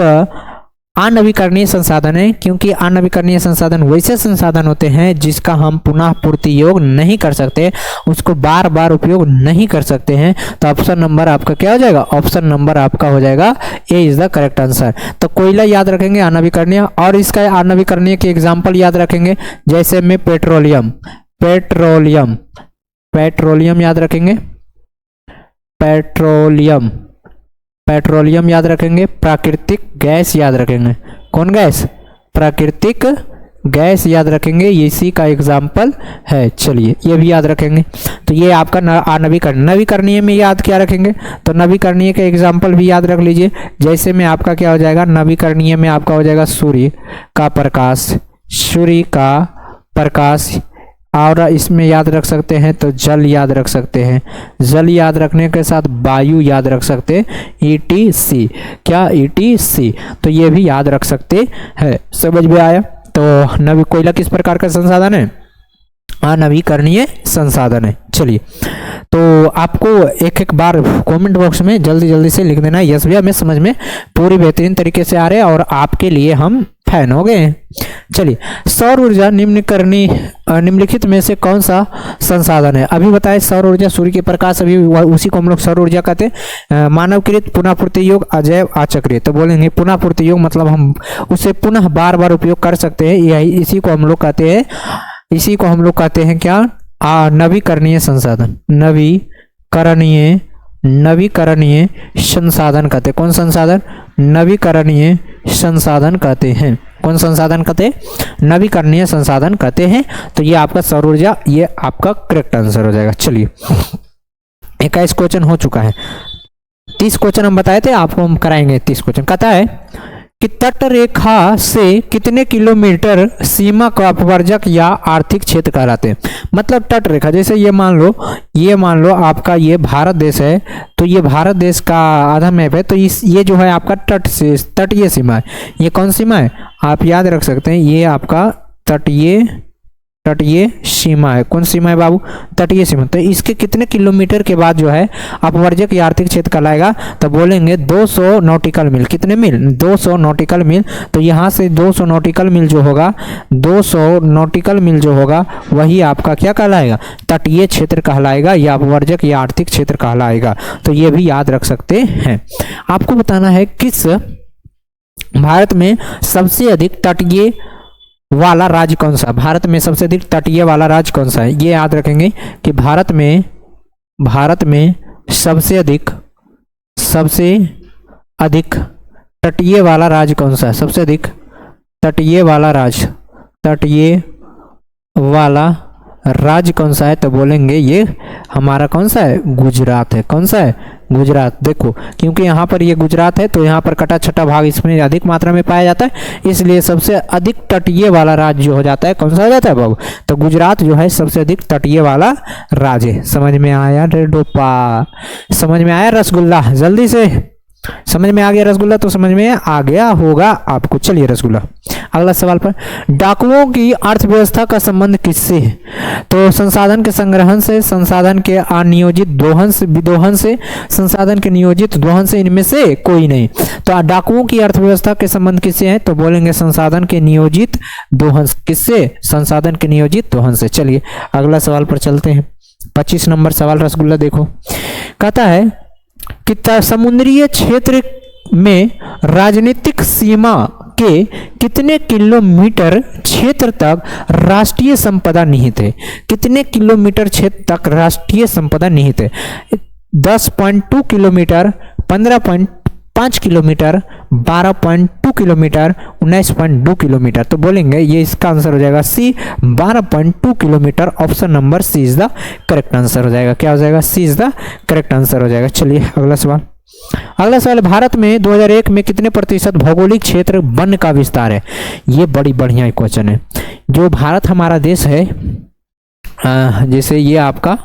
अनवीकरणीय संसाधन है, क्योंकि अनवीकरणीय संसाधन वैसे संसाधन होते हैं जिसका हम पुनः पूर्ति योग नहीं कर सकते, उसको बार बार उपयोग नहीं कर सकते हैं। तो ऑप्शन नंबर आपका क्या हो जाएगा? ऑप्शन नंबर आपका हो जाएगा ए इज द करेक्ट आंसर। तो कोयला याद रखेंगे अनवीकरणीय, और इसका अनवीकरणीय के एग्जाम्पल याद रखेंगे, जैसे में पेट्रोलियम, पेट्रोलियम, पेट्रोलियम याद रखेंगे, पेट्रोलियम, पेट्रोलियम याद रखेंगे, प्राकृतिक गैस याद रखेंगे। कौन गैस? प्राकृतिक गैस याद रखेंगे, ये इसी का एग्जाम्पल है। चलिए ये भी याद रखेंगे। तो ये आपका नवीकरण, नवीकरणीय में याद क्या रखेंगे? तो नवीकरणीय का एग्जाम्पल भी याद रख लीजिए, जैसे में आपका क्या हो जाएगा? नवीकरणीय में आपका हो जाएगा सूर्य का प्रकाश, सूर्य का प्रकाश, और इसमें याद रख सकते हैं तो जल याद रख सकते हैं, जल याद रखने के साथ वायु याद रख सकते हैं, ETC, क्या? ETC। तो ये भी याद रख सकते हैं। समझ में आया? तो कोयला किस प्रकार का संसाधन है? अनवीकरणीय संसाधन है। चलिए, तो आपको एक एक बार कमेंट बॉक्स में जल्दी जल्दी से लिख देना यस भैया मैं समझ में पूरी बेहतरीन तरीके से आ रहे हैं और आपके लिए हम फैन हो गए हैं। चलिए, सौर ऊर्जा निम्नलिखित में से कौन सा संसाधन है? अभी बताए सौर ऊर्जा, सूर्य के प्रकाश, अभी उसी को हम लोग सौर ऊर्जा कहते हैं। मानवकृत, पुनः पूर्ति योग, अजैव, अचक्रीय। तो बोलेंगे पुनः पूर्ति योग मतलब हम उसे पुनः बार बार उपयोग कर सकते हैं, यही इसी को हम लोग कहते हैं, इसी को हम लोग कहते हैं क्या? नवीकरणीय संसाधन, नवीकरणीय, नवीकरणीय संसाधन कहते हैं। कौन संसाधन? नवीकरणीय संसाधन कहते हैं। कौन संसाधन कहते हैं? नवीकरणीय संसाधन कहते हैं। तो ये आपका सौर ऊर्जा, ये आपका करेक्ट आंसर हो जाएगा। चलिए, 21 क्वेश्चन हो चुका है, 30 क्वेश्चन हम बताए थे, आपको हम कराएंगे 30 क्वेश्चन। कहता है कि तट रेखा से कितने किलोमीटर सीमा का अपवर्जक या आर्थिक क्षेत्र कहलाते हैं? मतलब तट रेखा, जैसे ये मान लो आपका ये भारत देश है, तो ये भारत देश का आधा मैप है, तो ये जो है आपका तट से तटीय सीमा है। ये कौन सीमा है? आप याद रख सकते हैं, ये आपका तटीय सीमा है। कौन सीमा है बाबू? तटीय सीमा। तो इसके कितने किलोमीटर के बाद जो है अपवर्जक या आर्थिक क्षेत्र कहलाएगा? तो बोलेंगे 200 नॉटिकल मील। कितने मील? 200 नॉटिकल मील। तो यहाँ से 200 नॉटिकल मील जो होगा, 200 नॉटिकल मील जो होगा वही आपका क्या कहलाएगा? तटीय क्षेत्र कहलाएगा या अपवर्जक या आर्थिक क्षेत्र कहलाएगा। तो ये भी याद रख सकते हैं। आपको बताना है किस भारत में सबसे अधिक तटीय वाला राज्य कौन सा? भारत में सबसे अधिक तटीय वाला राज्य कौन सा है? ये याद रखेंगे कि भारत में सबसे अधिक तटीय वाला राज्य कौन सा है? सबसे अधिक तटीय वाला राज्य कौन सा है? तो बोलेंगे ये हमारा कौन सा है? गुजरात है। कौन सा है? गुजरात। देखो, क्योंकि यहाँ पर ये गुजरात है तो यहाँ पर कटा छटा भाग इसमें अधिक मात्रा में पाया जाता है, इसलिए सबसे अधिक तटीय वाला राज्य जो हो जाता है कौन सा हो जाता है बाबू? तो गुजरात जो है सबसे अधिक तटीय वाला राज्य है। समझ में आया रे डोपा? समझ में आया रसगुल्ला? जल्दी से समझ में आ गया रसगुल्ला? तो समझ में आ गया होगा आपको। चलिए रसगुल्ला, अगला सवाल पर, डाकुओं की अर्थव्यवस्था का संबंध किससे है? तो संसाधन के संग्रहण से, संसाधन के अनियोजित दोहन से, विदोहन से, संसाधन के नियोजित दोहन से, इनमें से कोई नहीं। तो डाकुओं की अर्थव्यवस्था के संबंध किससे है? तो बोलेंगे संसाधन के नियोजित दोहन। किससे? संसाधन के नियोजित दोहन से। चलिए अगला सवाल पर चलते हैं। 25 नंबर सवाल रसगुल्ला देखो, कहता है कि समुद्रीय क्षेत्र में राजनीतिक सीमा के कितने किलोमीटर क्षेत्र तक राष्ट्रीय संपदा निहित है? कितने किलोमीटर क्षेत्र तक राष्ट्रीय संपदा निहित है? 10.2 किलोमीटर, 15.5 किलोमीटर, 12.2 किलोमीटर, 19.2 किलोमीटर। तो बोलेंगे ये इसका आंसर हो जाएगा C, 12.2 kilometre. Option number C is the correct answer हो जाएगा। क्या हो जाएगा? C is the correct answer हो जाएगा। चलिए अगला सवाल। अगला सवाल, भारत में 2001 में कितने प्रतिशत भौगोलिक क्षेत्र वन का विस्तार है? ये बड़ी बढ़िया क्वेश्चन है। जो भारत हमारा देश है जैसे ये आपका,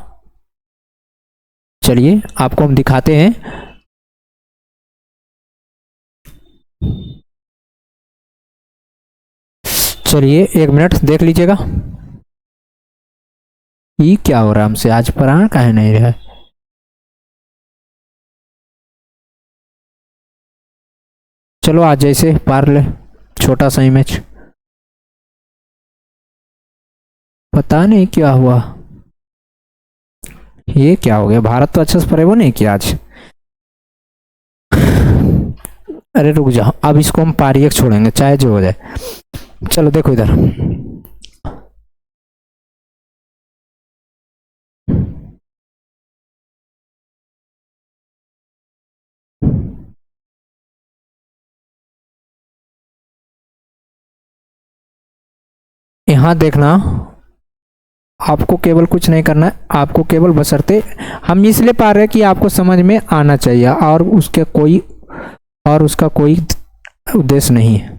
चलिए आपको हम दिखाते हैं। चलिए 1 मिनट देख लीजिएगा। ये क्या हो रहा है हमसे, आज प्राण काहे नहीं रहा है। चलो आज जैसे पार ले, छोटा सा इमेज, पता नहीं क्या हुआ, ये क्या हो गया। भारत तो अच्छे से परेबो नहीं किया आज। अरे रुक जाओ, अब इसको हम पारियक छोड़ेंगे चाहे जो हो जाए। चलो देखो इधर, यहाँ देखना, आपको केवल कुछ नहीं करना है, आपको केवल बशर्ते हम इसलिए पा रहे हैं कि आपको समझ में आना चाहिए, और उसका कोई उद्देश्य नहीं है।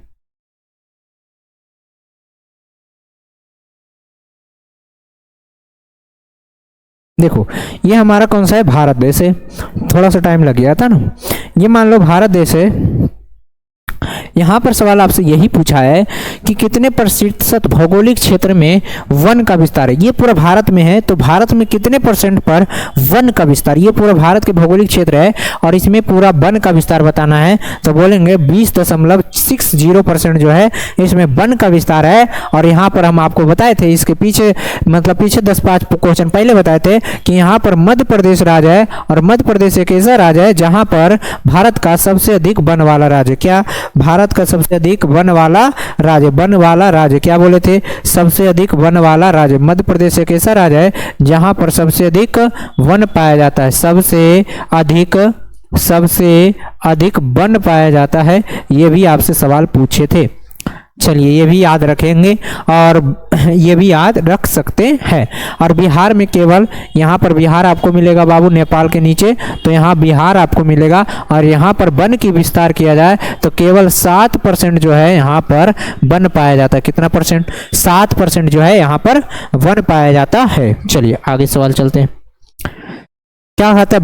देखो ये हमारा कौन सा है, भारत देश है। थोड़ा सा टाइम लग गया था ना। ये मान लो भारत देश है। यहाँ पर सवाल आपसे यही पूछा है कि कितने प्रतिशत भौगोलिक क्षेत्र में वन का विस्तार है। ये पूरा भारत में है, तो भारत में कितने परसेंट पर वन का विस्तार, ये पूरा भारत के भौगोलिक क्षेत्र है और इसमें पूरा वन का विस्तार बताना है। तो बोलेंगे 20.60% जो है इसमें वन का विस्तार है। और यहाँ पर हम आपको बताए थे, इसके पीछे मतलब पीछे 10-5 क्वेश्चन पहले बताए थे कि यहाँ पर मध्य प्रदेश राज्य है, और मध्य प्रदेश एक ऐसा राज्य है जहाँ पर भारत का सबसे अधिक वन वाला राज्य, क्या भारत का सबसे अधिक वन वाला राज्य क्या बोले थे, सबसे अधिक वन वाला राज्य। मध्य प्रदेश एक ऐसा राज्य है जहां पर सबसे अधिक वन पाया जाता है, सबसे अधिक वन पाया जाता है। ये भी आपसे सवाल पूछे थे। चलिए ये भी याद रखेंगे और ये भी याद रख सकते हैं। और बिहार में केवल, यहाँ पर बिहार आपको मिलेगा बाबू नेपाल के नीचे, तो यहाँ बिहार आपको मिलेगा। और यहाँ पर वन की विस्तार किया जाए तो केवल 7% जो है यहाँ पर वन पाया जाता है। कितना परसेंट, 7% जो है यहाँ पर वन पाया जाता है। चलिए आगे सवाल चलते हैं। क्या कहता है,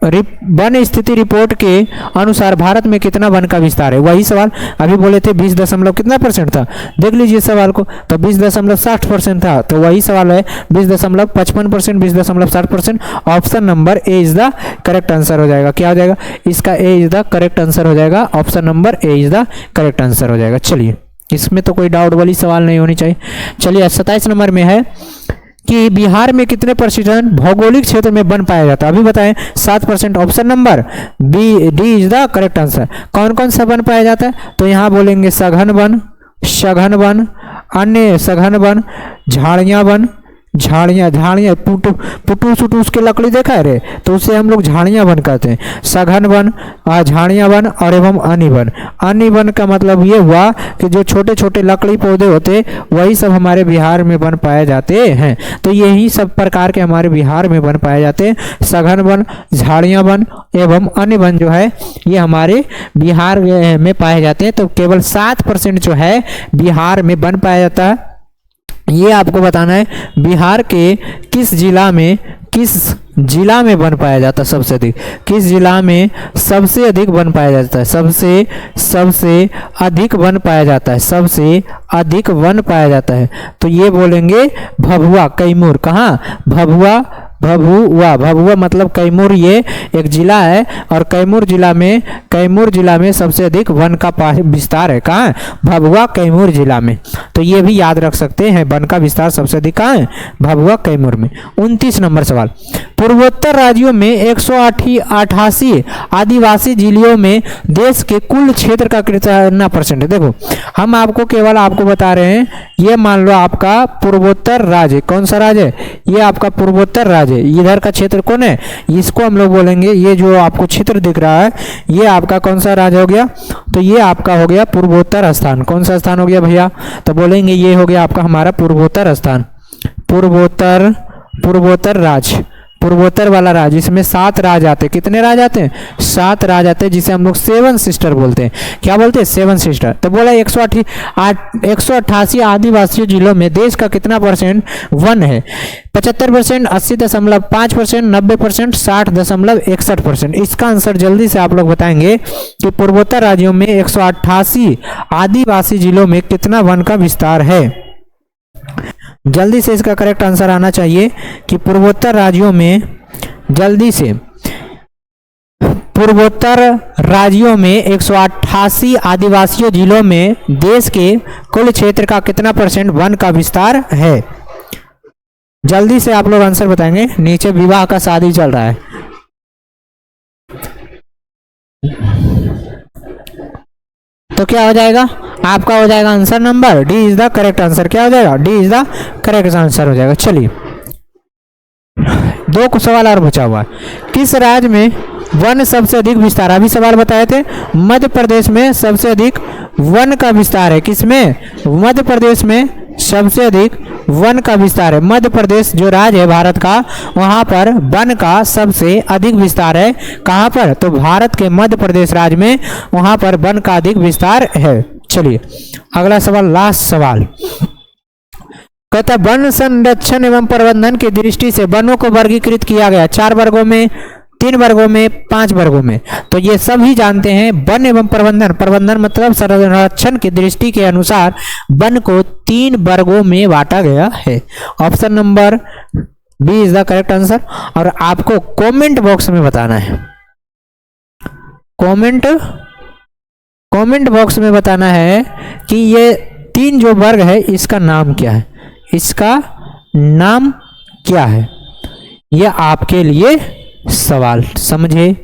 वन स्थिति रिपोर्ट के अनुसार भारत में कितना वन का विस्तार है। वही सवाल अभी बोले थे 20 दशमलव कितना परसेंट था, देख लीजिए सवाल को, तो 20.60% था। तो वही सवाल है 20.55%, 20.60%। Option number A is the correct answer हो जाएगा। क्या हो जाएगा इसका, ए इज द करेक्ट आंसर हो जाएगा। Option number A is the correct answer हो जाएगा। चलिए इसमें तो कोई डाउट वाली सवाल नहीं होनी चाहिए। चलिए 27 नंबर में है कि बिहार में कितने प्रतिशत भौगोलिक क्षेत्र में वन पाया जाता है। अभी बताएं 7%। Option number B, D is the correct answer. कौन कौन सा वन पाया जाता है, तो यहाँ बोलेंगे सघन वन, अन्य सघन वन, झाड़ियाँ वन, झाड़ियाँ पुटूस के लकड़ी देखा है रे, तो उसे हम लोग झाड़ियाँ वन कहते हैं। सघन वन, झाड़ियाँ वन और एवं अन्य वन। अन्य वन का मतलब ये हुआ कि जो छोटे छोटे लकड़ी पौधे होते वही सब हमारे बिहार में वन पाए जाते हैं। तो यही सब प्रकार के हमारे बिहार में वन पाए जाते हैं। सघन वन, झाड़ियाँ वन एवं अन्य वन जो है ये हमारे बिहार में पाए जाते हैं। तो केवल 7% जो है बिहार में वन पाया जाता है। ये आपको बताना है बिहार के किस जिला में वन पाया जाता है सबसे अधिक, किस जिला में सबसे अधिक वन पाया जाता है, सबसे अधिक वन पाया जाता है, सबसे अधिक वन पाया जाता है। तो ये बोलेंगे भभुआ, कैमूर। कहाँ, भभुआ मतलब कैमूर, ये एक जिला है और कैमूर जिला में सबसे अधिक वन का विस्तार है। कहाँ, भभुआ कैमूर जिला में। तो ये भी याद रख सकते हैं, वन का विस्तार सबसे अधिक कहाँ है, भभुआ कैमूर में। 29 नंबर सवाल, पूर्वोत्तर राज्यों में 188 आदिवासी जिलों में देश के कुल क्षेत्र का कितना परसेंट है। देखो हम आपको बता रहे हैं, ये मान लो आपका पूर्वोत्तर राज्य, कौन सा राज्य है, ये आपका पूर्वोत्तर राज्य। इधर का क्षेत्र कौन है, इसको हम लोग बोलेंगे, ये जो आपको क्षेत्र दिख रहा है ये आपका कौन सा राज्य हो गया, तो ये आपका हो गया पूर्वोत्तर स्थान। कौन सा स्थान हो गया भैया, तो बोलेंगे ये हो गया आपका हमारा पूर्वोत्तर स्थान, पूर्वोत्तर पूर्वोत्तर वाला राज्य, इसमें 7 राज्य आते हैं। कितने राज्य आते हैं? 7 राज्य आते हैं, जिसे हम लोग 7 सिस्टर बोलते हैं। क्या बोलते हैं? 7 सिस्टर। तो बोला 188 आदिवासी जिलों में देश का कितना परसेंट वन है? 75%, 80.5%, 90%, 60.61%। इसका आंसर जल्दी से आप लोग बताएंगे कि पूर्वोत्तर राज्यों में 188 आदिवासी जिलों में कितना वन का विस्तार है। जल्दी से इसका करेक्ट आंसर आना चाहिए कि पूर्वोत्तर राज्यों में, जल्दी से, पूर्वोत्तर राज्यों में 188 आदिवासी जिलों में देश के कुल क्षेत्र का कितना परसेंट वन का विस्तार है? जल्दी से आप लोग आंसर बताएंगे। नीचे विवाह का शादी चल रहा है। तो क्या हो जाएगा? आपका हो जाएगा answer number D is the correct answer. क्या हो जाएगा? D is the correct answer हो जाएगा। चलिए 2 सवाल और बचा हुआ है। किस राज्य में वन सबसे अधिक विस्तार? अभी सवाल बताए थे, मध्य प्रदेश में सबसे अधिक वन का विस्तार है। किसमें? मध्य प्रदेश में सबसे अधिक वन का विस्तार है। मध्य प्रदेश जो राज्य है भारत का, वहां पर वन का सबसे अधिक विस्तार है। कहां पर? तो भारत के मध्य प्रदेश राज्य में, वहां पर वन का अधिक विस्तार है। चलिए अगला सवाल, लास्ट सवाल। कहता है वन संरक्षण एवं प्रबंधन की दृष्टि से वनों को वर्गीकृत किया गया 4 वर्गों में, 3 वर्गों में, 5 वर्गों में। तो ये सभी जानते हैं वन एवं प्रबंधन, प्रबंधन मतलब संरक्षण की दृष्टि के अनुसार वन को 3 वर्गों में बांटा गया है। Option number B is the correct answer. और आपको कमेंट बॉक्स में बताना है, कमेंट बॉक्स में बताना है कि ये 3 जो वर्ग है इसका नाम क्या है, इसका नाम क्या है। यह आपके लिए सवाल, समझे?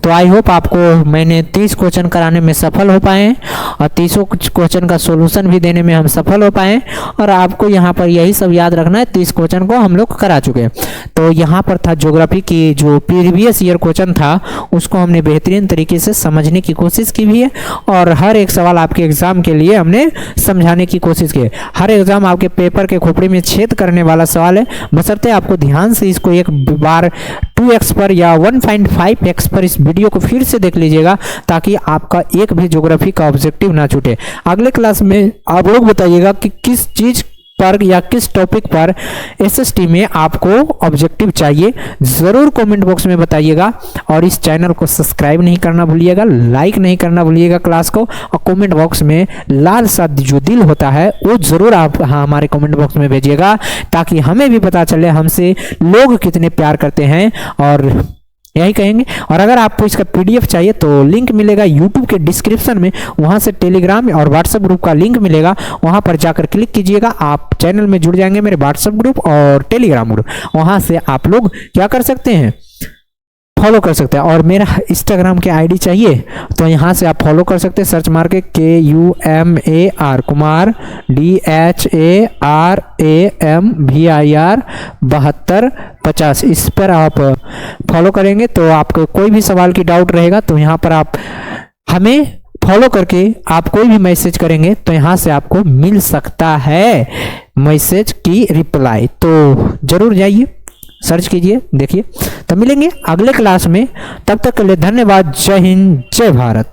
तो आई होप आपको मैंने 30 क्वेश्चन कराने में सफल हो पाए और 30 क्वेश्चन का सॉल्यूशन भी देने में हम सफल हो पाए। और आपको यहाँ पर यही सब याद रखना है, 30 क्वेश्चन को हम लोग करा चुके हैं। तो यहाँ पर था ज्योग्राफी की जो प्रीवियस ईयर क्वेश्चन था, उसको हमने बेहतरीन तरीके से समझने की कोशिश की भी है और हर एक सवाल आपके एग्जाम के लिए हमने समझाने की कोशिश की है। हर एग्जाम आपके पेपर के खोपड़ी में छेद करने वाला सवाल है, बशर्ते आपको ध्यान से इसको एक बार 2x पर या 1.5x पर इस वीडियो को फिर से देख लीजिएगा, ताकि आपका एक भी ज्योग्राफी का ऑब्जेक्टिव ना छूटे। अगले क्लास में आप लोग बताइएगा कि किस चीज पर या किस टॉपिक पर एसएसटी में आपको ऑब्जेक्टिव चाहिए, जरूर कमेंट बॉक्स में बताइएगा। और इस चैनल को सब्सक्राइब नहीं करना भूलिएगा, लाइक नहीं करना भूलिएगा क्लास को, और कमेंट बॉक्स में लाल सा जो दिल होता है वो जरूर आप हमारे कमेंट बॉक्स में भेजिएगा, ताकि हमें भी पता चले हमसे लोग कितने प्यार करते हैं। और यही कहेंगे। और अगर आपको इसका पीडीएफ चाहिए तो लिंक मिलेगा यूट्यूब के डिस्क्रिप्शन में, वहां से टेलीग्राम और व्हाट्सएप ग्रुप का लिंक मिलेगा, वहां पर जाकर क्लिक कीजिएगा, आप चैनल में जुड़ जाएंगे, मेरे व्हाट्सएप ग्रुप और टेलीग्राम ग्रुप। वहां से आप लोग क्या कर सकते हैं, फॉलो कर सकते हैं। और मेरा इंस्टाग्राम के आईडी चाहिए तो यहाँ से आप फॉलो कर सकते हैं, सर्च मार के KUMAR कुमार DHARAMVIR 7250, इस पर आप फॉलो करेंगे तो आपको कोई भी सवाल की डाउट रहेगा तो यहाँ पर आप हमें फॉलो करके आप कोई भी मैसेज करेंगे तो यहाँ से आपको मिल सकता है मैसेज की रिप्लाई। तो जरूर जाइए, सर्च कीजिए, देखिए। तो मिलेंगे अगले क्लास में, तब तक के लिए धन्यवाद। जय हिंद, जय भारत।